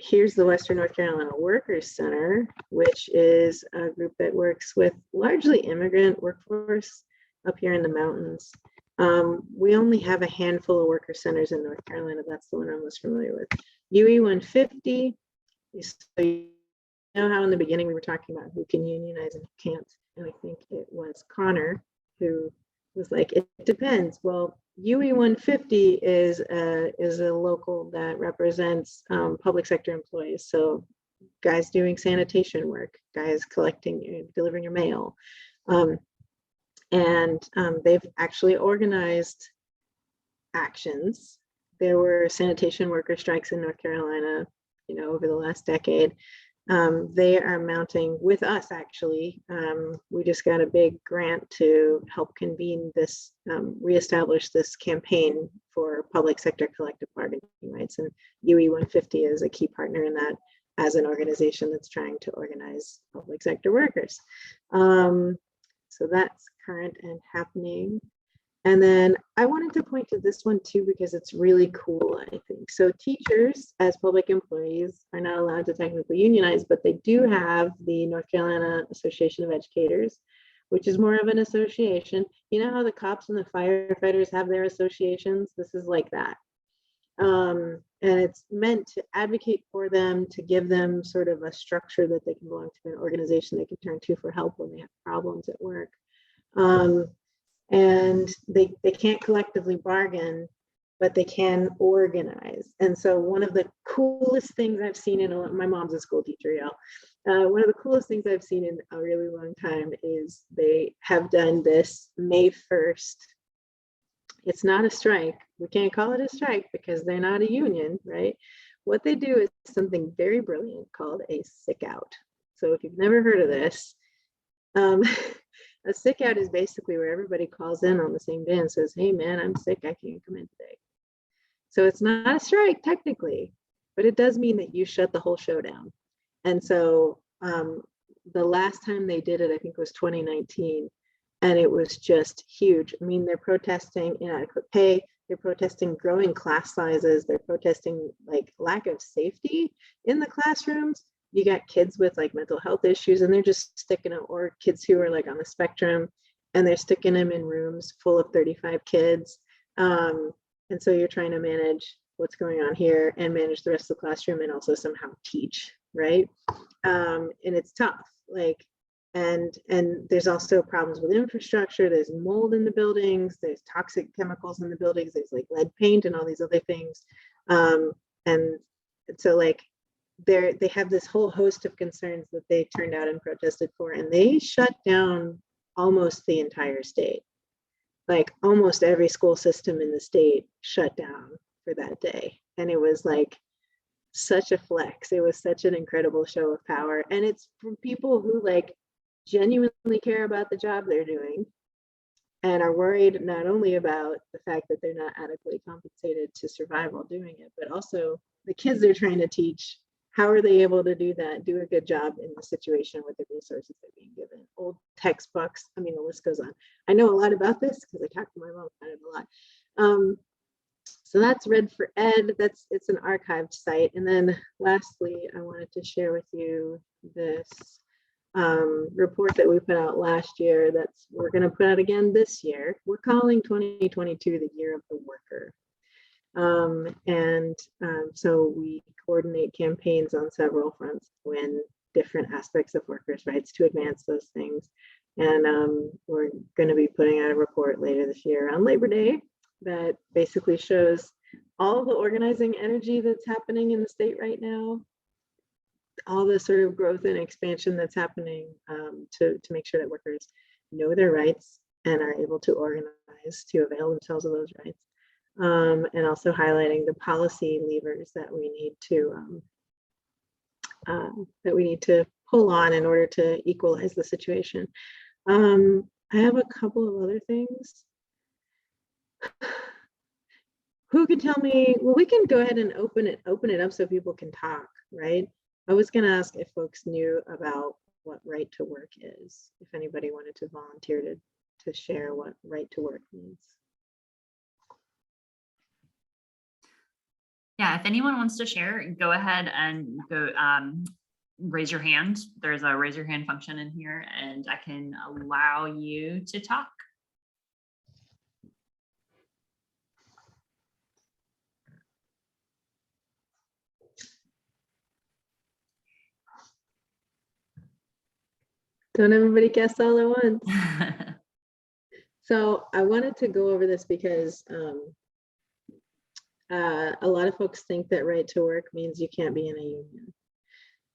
Here's the Western North Carolina Workers Center, which is a group that works with largely immigrant workforce up here in the mountains. We only have a handful of worker centers in North Carolina. That's the one I'm most familiar with. UE 150, so you know how in the beginning we were talking about who can unionize and who can't, and I think it was Connor who was like, it depends. Well, UE 150 is a local that represents public sector employees. So guys doing sanitation work, guys delivering your mail. And they've actually organized actions. There were sanitation worker strikes in North Carolina, over the last decade. They are mounting with us, actually. We just got a big grant to help convene this, reestablish this campaign for public sector collective bargaining rights. And UE 150 is a key partner in that, as an organization that's trying to organize public sector workers. So that's current and happening. And then I wanted to point to this one too, because it's really cool, I think. So teachers as public employees are not allowed to technically unionize, but they do have the North Carolina Association of Educators, which is more of an association. You know how the cops and the firefighters have their associations? This is like that. And it's meant to advocate for them, to give them sort of a structure that they can belong to, an organization they can turn to for help when they have problems at work. And they can't collectively bargain, but they can organize. And so one of the coolest things I've seen my mom's a school teacher, y'all. One of the coolest things I've seen in a really long time is they have done this May 1st. It's not a strike. We can't call it a strike because they're not a union, right? What they do is something very brilliant called a sick out. So if you've never heard of this, a sick out is basically where everybody calls in on the same day and says, hey man, I'm sick, I can't come in today. So it's not a strike technically, but it does mean that you shut the whole show down. And so the last time they did it, I think was 2019, and it was just huge. I mean, they're protesting inadequate pay, they're protesting growing class sizes, they're protesting like lack of safety in the classrooms. You got kids with like mental health issues, and they're just sticking them, or kids who are like on the spectrum, and they're sticking them in rooms full of 35 kids. And so you're trying to manage what's going on here and manage the rest of the classroom and also somehow teach, right? And it's tough, like, and there's also problems with infrastructure. There's mold in the buildings, there's toxic chemicals in the buildings, there's like lead paint and all these other things. And so like, they have this whole host of concerns that they turned out and protested for, and they shut down almost the entire state. Like almost every school system in the state shut down for that day. And it was like such a flex. It was such an incredible show of power. And it's from people who like genuinely care about the job they're doing and are worried not only about the fact that they're not adequately compensated to survive while doing it, but also the kids they're trying to teach how are they able to do that, do a good job in the situation with the resources they're being given? Old textbooks, I mean, the list goes on. I know a lot about this because I talk to my mom about it a lot. So that's Red for Ed. It's an archived site. And then lastly, I wanted to share with you this report that we put out last year we're going to put out again this year. We're calling 2022 the year of the worker. So we coordinate campaigns on several fronts when different aspects of workers' rights to advance those things. And we're going to be putting out a report later this year on Labor Day that basically shows all the organizing energy that's happening in the state right now, all the sort of growth and expansion that's happening to make sure that workers know their rights and are able to organize to avail themselves of those rights. And also highlighting the policy levers that we need to pull on in order to equalize the situation. I have a couple of other things. Who can tell me? Well, we can go ahead and open it up so people can talk, right? I was going to ask if folks knew about what right to work is, if anybody wanted to volunteer to share what right to work means. Yeah, if anyone wants to share, go ahead and go raise your hand. There's a raise your hand function in here, and I can allow you to talk. Don't everybody guess all at once. So I wanted to go over this because a lot of folks think that right to work means you can't be in a union,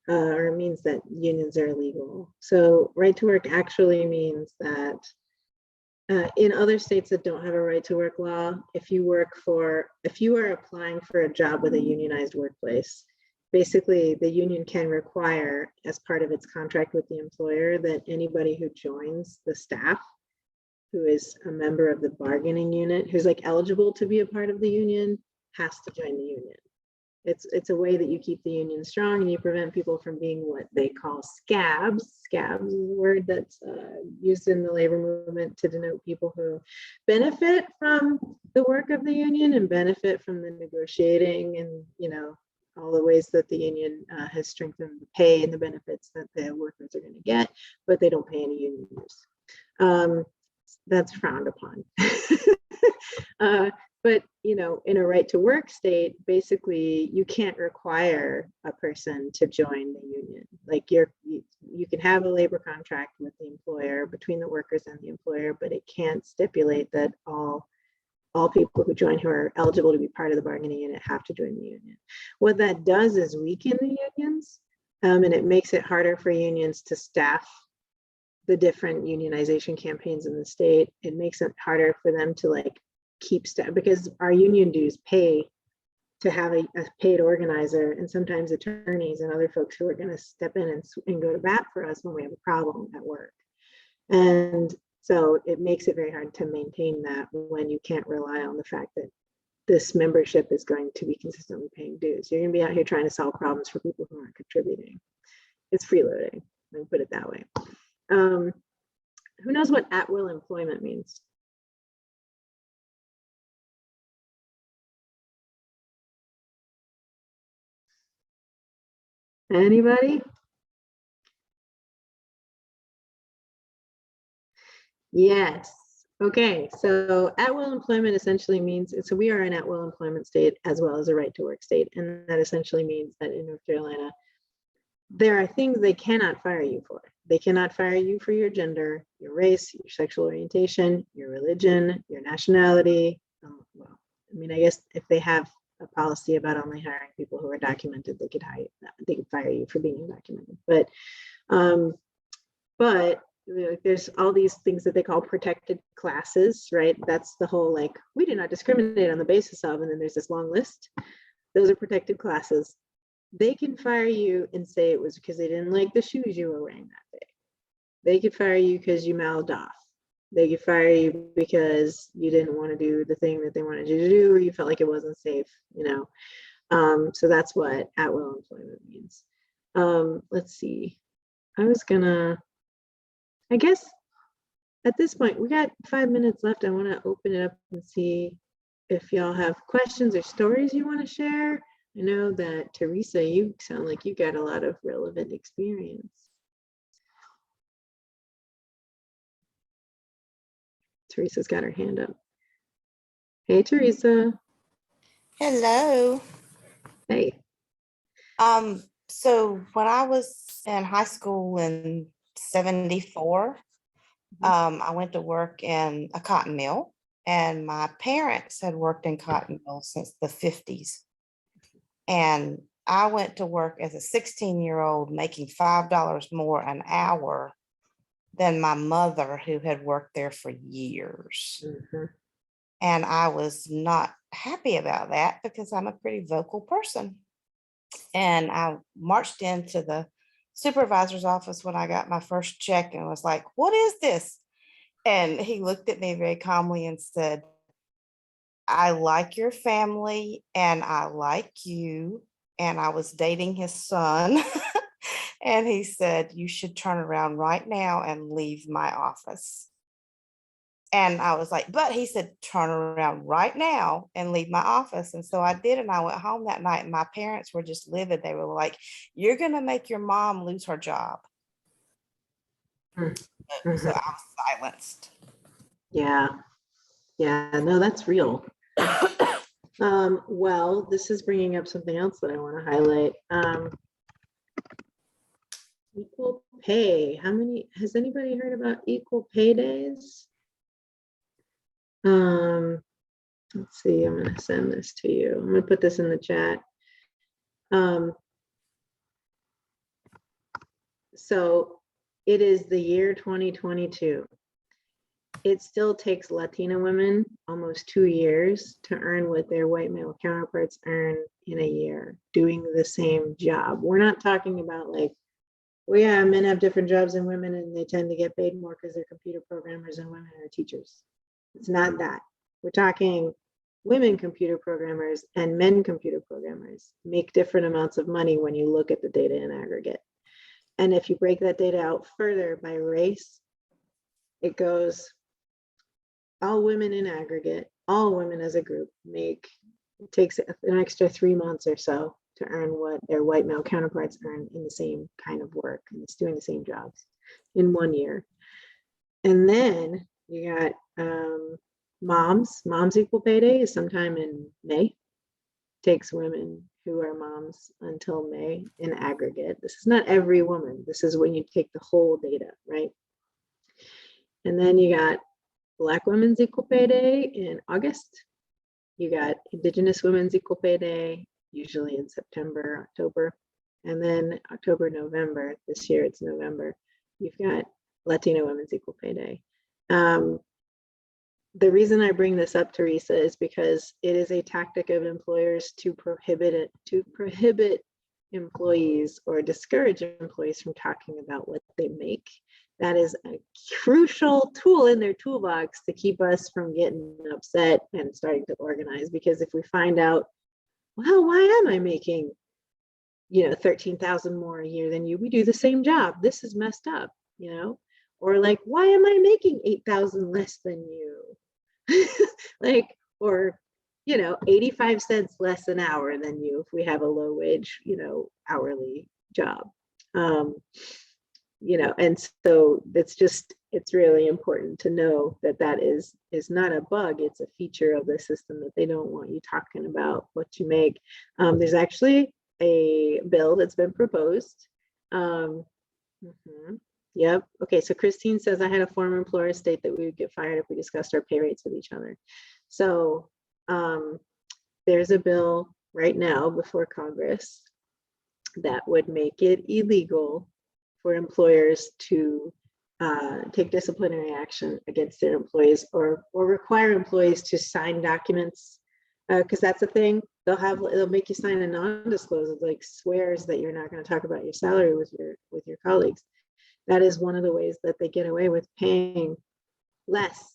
or it means that unions are illegal. So right to work actually means that in other states that don't have a right to work law, if you are applying for a job with a unionized workplace, basically the union can require, as part of its contract with the employer, that anybody who joins the staff, who is a member of the bargaining unit, who's like eligible to be a part of the union, has to join the union. It's a way that you keep the union strong and you prevent people from being what they call scabs. Scabs is a word that's used in the labor movement to denote people who benefit from the work of the union and benefit from the negotiating and, you know, all the ways that the union has strengthened the pay and the benefits that the workers are going to get, but they don't pay any union dues. That's frowned upon. But, you know, in a right to work state, basically you can't require a person to join the union. Like you can have a labor contract with the employer, between the workers and the employer, but it can't stipulate that all people who join who are eligible to be part of the bargaining unit have to join the union. What that does is weaken the unions, and it makes it harder for unions to staff the different unionization campaigns in the state. It makes it harder for them to like keep staff, because our union dues pay to have a paid organizer and sometimes attorneys and other folks who are going to step in and go to bat for us when we have a problem at work. And so it makes it very hard to maintain that when you can't rely on the fact that this membership is going to be consistently paying dues. You're going to be out here trying to solve problems for people who aren't contributing. It's freeloading, let me put it that way. Who knows what at-will employment means? Anybody? Yes. Okay, so at-will employment essentially means, so we are an at-will employment state as well as a right to work state. And that essentially means that in North Carolina, there are things they cannot fire you for. They cannot fire you for your gender, your race, your sexual orientation, your religion, your nationality. Well, I mean, I guess if they have a policy about only hiring people who are documented, they could fire you for being undocumented. But there's all these things that they call protected classes, right? That's the whole, like, we do not discriminate on the basis of, and then there's this long list. Those are protected classes. They can fire you and say it was because they didn't like the shoes you were wearing that day. They could fire you because you mouthed off. They could fire you because you didn't want to do the thing that they wanted you to do, or you felt like it wasn't safe, you know. So that's what at-will employment means. Let's see. I guess at this point, we got 5 minutes left. I want to open it up and see if y'all have questions or stories you want to share. I know that Teresa, you sound like you got a lot of relevant experience. Teresa's got her hand up. Hey, Teresa. Hello. Hey. So when I was in high school in 74, I went to work in a cotton mill, and my parents had worked in cotton mills since the 50s. And I went to work as a 16-year-old making $5 more an hour than my mother, who had worked there for years. And I was not happy about that because I'm a pretty vocal person. And I marched into the supervisor's office when I got my first check and was like, "What is this?" And he looked at me very calmly and said, "I like your family and I like you." And I was dating his son. And he said, "You should turn around right now and leave my office." And I was like, "But," he said, "turn around right now and leave my office." And so I did. And I went home that night and my parents were just livid. They were like, "You're going to make your mom lose her job." So I was silenced. Yeah. Yeah, no, that's real. Well, this is bringing up something else that I want to highlight. Equal pay. Has anybody heard about equal pay days? Let's see, I'm going to send this to you. I'm going to put this in the chat. So it is the year 2022. It still takes Latina women almost 2 years to earn what their white male counterparts earn in a year doing the same job. We're not talking about like, well, yeah, men have different jobs than women and they tend to get paid more because they're computer programmers and women are teachers. It's not that. We're talking women computer programmers and men computer programmers make different amounts of money when you look at the data in aggregate. And if you break that data out further by race, it goes all women in aggregate, all women as a group it takes an extra 3 months or so to earn what their white male counterparts earn in the same kind of work, and it's doing the same jobs in 1 year. And then you got moms equal pay day is sometime in May. Takes women who are moms until May in aggregate. This is not every woman. This is when you take the whole data, right? And then you got Black women's equal pay day in August. You got Indigenous women's equal pay day, usually in September, October. And then October, November, this year it's November, you've got Latino women's equal pay day. The reason I bring this up, Teresa, is because it is a tactic of employers to prohibit employees or discourage employees from talking about what they make. That is a crucial tool in their toolbox to keep us from getting upset and starting to organize. Because if we find out, well, why am I making, 13,000 more a year than you? We do the same job. This is messed up, or like, why am I making 8,000 less than you? Like, or 85 cents less an hour than you if we have a low wage, hourly job. And so it's really important to know that is not a bug, it's a feature of the system that they don't want you talking about what you make. There's actually a bill that's been proposed. Yep. Okay. So Christine says, I had a former employer state that we would get fired if we discussed our pay rates with each other. So there's a bill right now before Congress that would make it illegal for employers to take disciplinary action against their employees or require employees to sign documents, because that's the thing. They'll make you sign a non-disclosure, like swears that you're not going to talk about your salary with your colleagues. That is one of the ways that they get away with paying less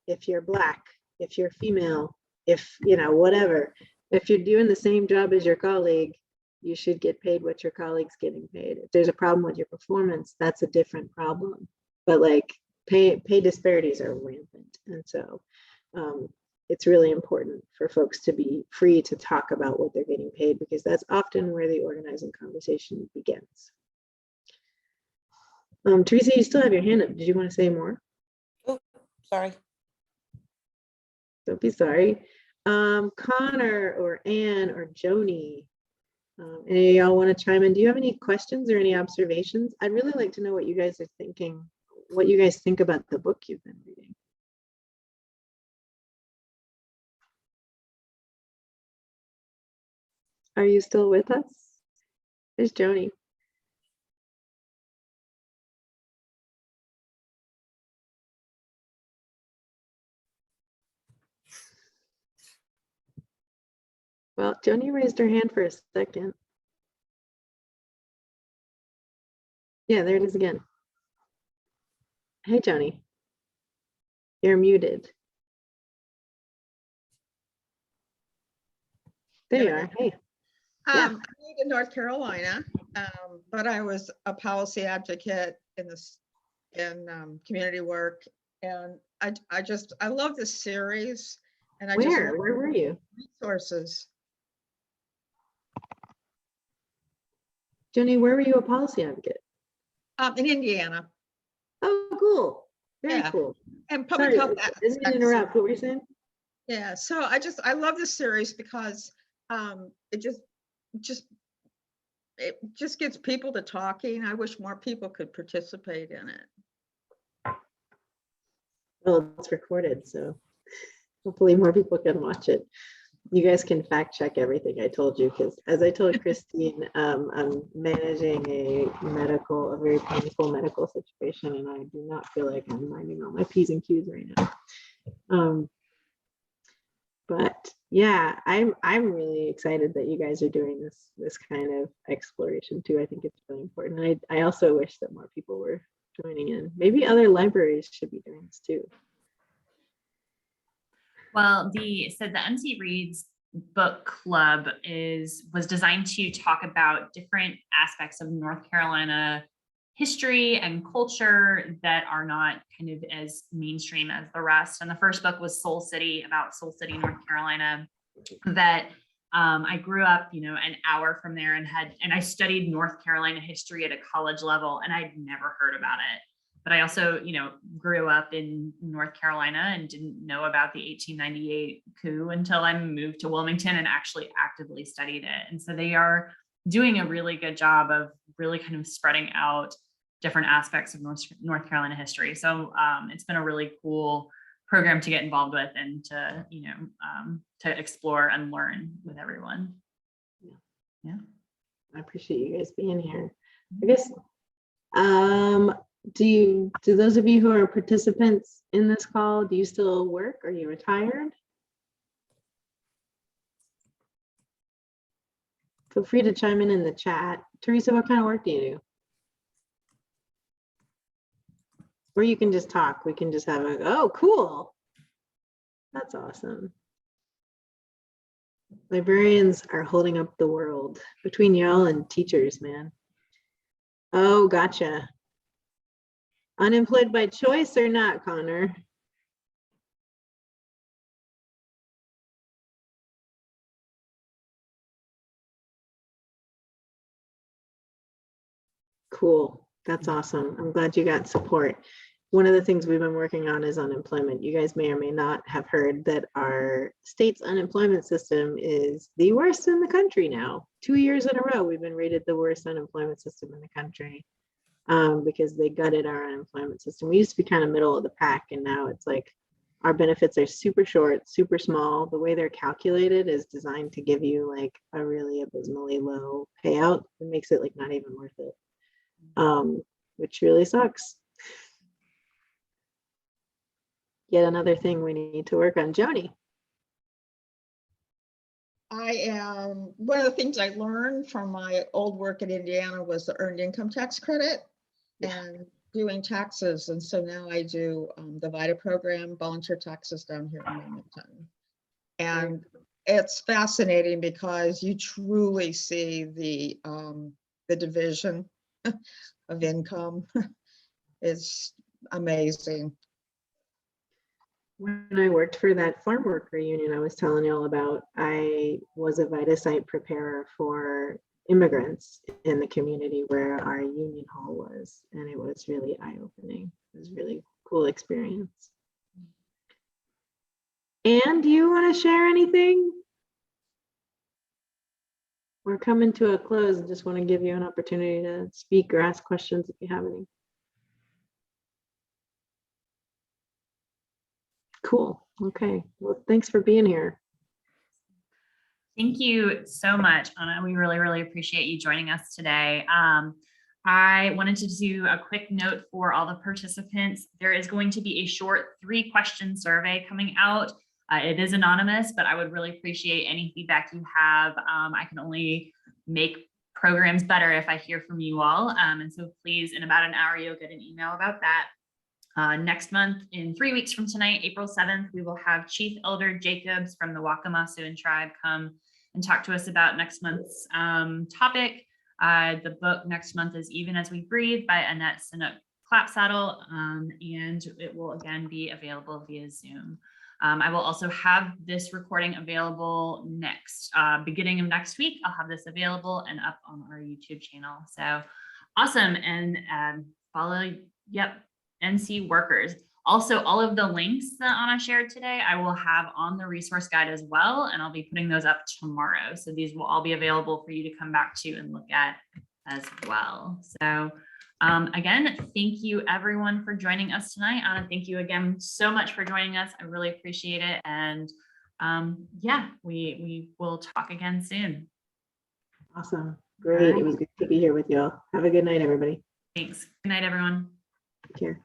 if you're Black, if you're female, if whatever. If you're doing the same job as your colleague, you should get paid what your colleague's getting paid. If there's a problem with your performance, that's a different problem. But like pay disparities are rampant. And so it's really important for folks to be free to talk about what they're getting paid, because that's often where the organizing conversation begins. Teresa, you still have your hand up. Did you want to say more? Oh, sorry. Don't be sorry. Connor or Anne or Joni, any of y'all want to chime in? Do you have any questions or any observations? I'd really like to know what you guys are thinking, what you guys think about the book you've been reading. Are you still with us? There's Joni. Well, Joni raised her hand for a second. Yeah, there it is again. Hey, Joni. You're muted. There you are. Hey. I lived in North Carolina, but I was a policy advocate in this community work, and I love this series. And Where were you? Resources. Joni, where were you a policy advocate? In Indiana. Oh, cool. Very Yeah. cool. And public Sorry, health. I didn't interrupt. What were you saying? Yeah, so I love this series because it just gets people to talking. I wish more people could participate in it. Well, it's recorded, so hopefully more people can watch it. You guys can fact check everything I told you, because as I told Christine, I'm managing a very painful medical situation, and I do not feel like I'm minding all my P's and Q's right now. But yeah, I'm really excited that you guys are doing this kind of exploration too. I think it's really important. I also wish that more people were joining in. Maybe other libraries should be doing this too. Well, the MC Reads book club was designed to talk about different aspects of North Carolina history and culture that are not kind of as mainstream as the rest. And the first book was Soul City, about Soul City, North Carolina, that I grew up, an hour from there, and I studied North Carolina history at a college level, and I'd never heard about it. But I also, grew up in North Carolina and didn't know about the 1898 coup until I moved to Wilmington and actually actively studied it. And so they are doing a really good job of really kind of spreading out different aspects of North Carolina history. So it's been a really cool program to get involved with and to, to explore and learn with everyone. Yeah. I appreciate you guys being here. I guess, do those of you who are participants in this call, do you still work? Are you retired? Feel free to chime in the chat. Teresa, what kind of work do you do? Or you can just talk. We can just have oh, cool. That's awesome. Librarians are holding up the world between y'all and teachers, man. Oh, gotcha. Unemployed by choice or not, Connor? Cool. That's awesome. I'm glad you got support. One of the things we've been working on is unemployment. You guys may or may not have heard that our state's unemployment system is the worst in the country now. 2 years in a row, we've been rated the worst unemployment system in the country because they gutted our unemployment system. We used to be kind of middle of the pack, and now it's like our benefits are super short, super small. The way they're calculated is designed to give you like a really abysmally low payout. It makes it like not even worth it, which really sucks. Yet another thing we need to work on. Joni. One of the things I learned from my old work in Indiana was the earned income tax credit and doing taxes. And so now I do the VITA program, volunteer taxes down here in Wilmington. And it's fascinating because you truly see the division of income. It's amazing. When I worked for that farm worker union I was telling you all about, I was a VitaSite preparer for immigrants in the community where our union hall was, and it was really eye-opening. It was a really cool experience. And do you want to share anything? We're coming to a close. I just want to give you an opportunity to speak or ask questions if you have any. Cool. Okay. Well, thanks for being here. Thank you so much, Anna. We really, really appreciate you joining us today. I wanted to do a quick note for all the participants. There is going to be a short 3-question survey coming out. It is anonymous, but I would really appreciate any feedback you have. I can only make programs better if I hear from you all. And so please, in about an hour, you'll get an email about that. Next month, in 3 weeks from tonight, April 7th, we will have Chief Elder Jacobs from the Waccamaw tribe come and talk to us about next month's topic. The book next month is Even As We Breathe by Annette Sinnock Clapsaddle, and it will again be available via Zoom. I will also have this recording available beginning of next week. I'll have this available and up on our YouTube channel. So awesome. And follow, NC Workers. Also, all of the links that Anna shared today, I will have on the resource guide as well, and I'll be putting those up tomorrow. So these will all be available for you to come back to and look at as well. So again, thank you everyone for joining us tonight. Anna, thank you again so much for joining us. I really appreciate it. And yeah, we will talk again soon. Awesome. Great. It was good to be here with you all. Have a good night, everybody. Thanks. Good night, everyone. Take care.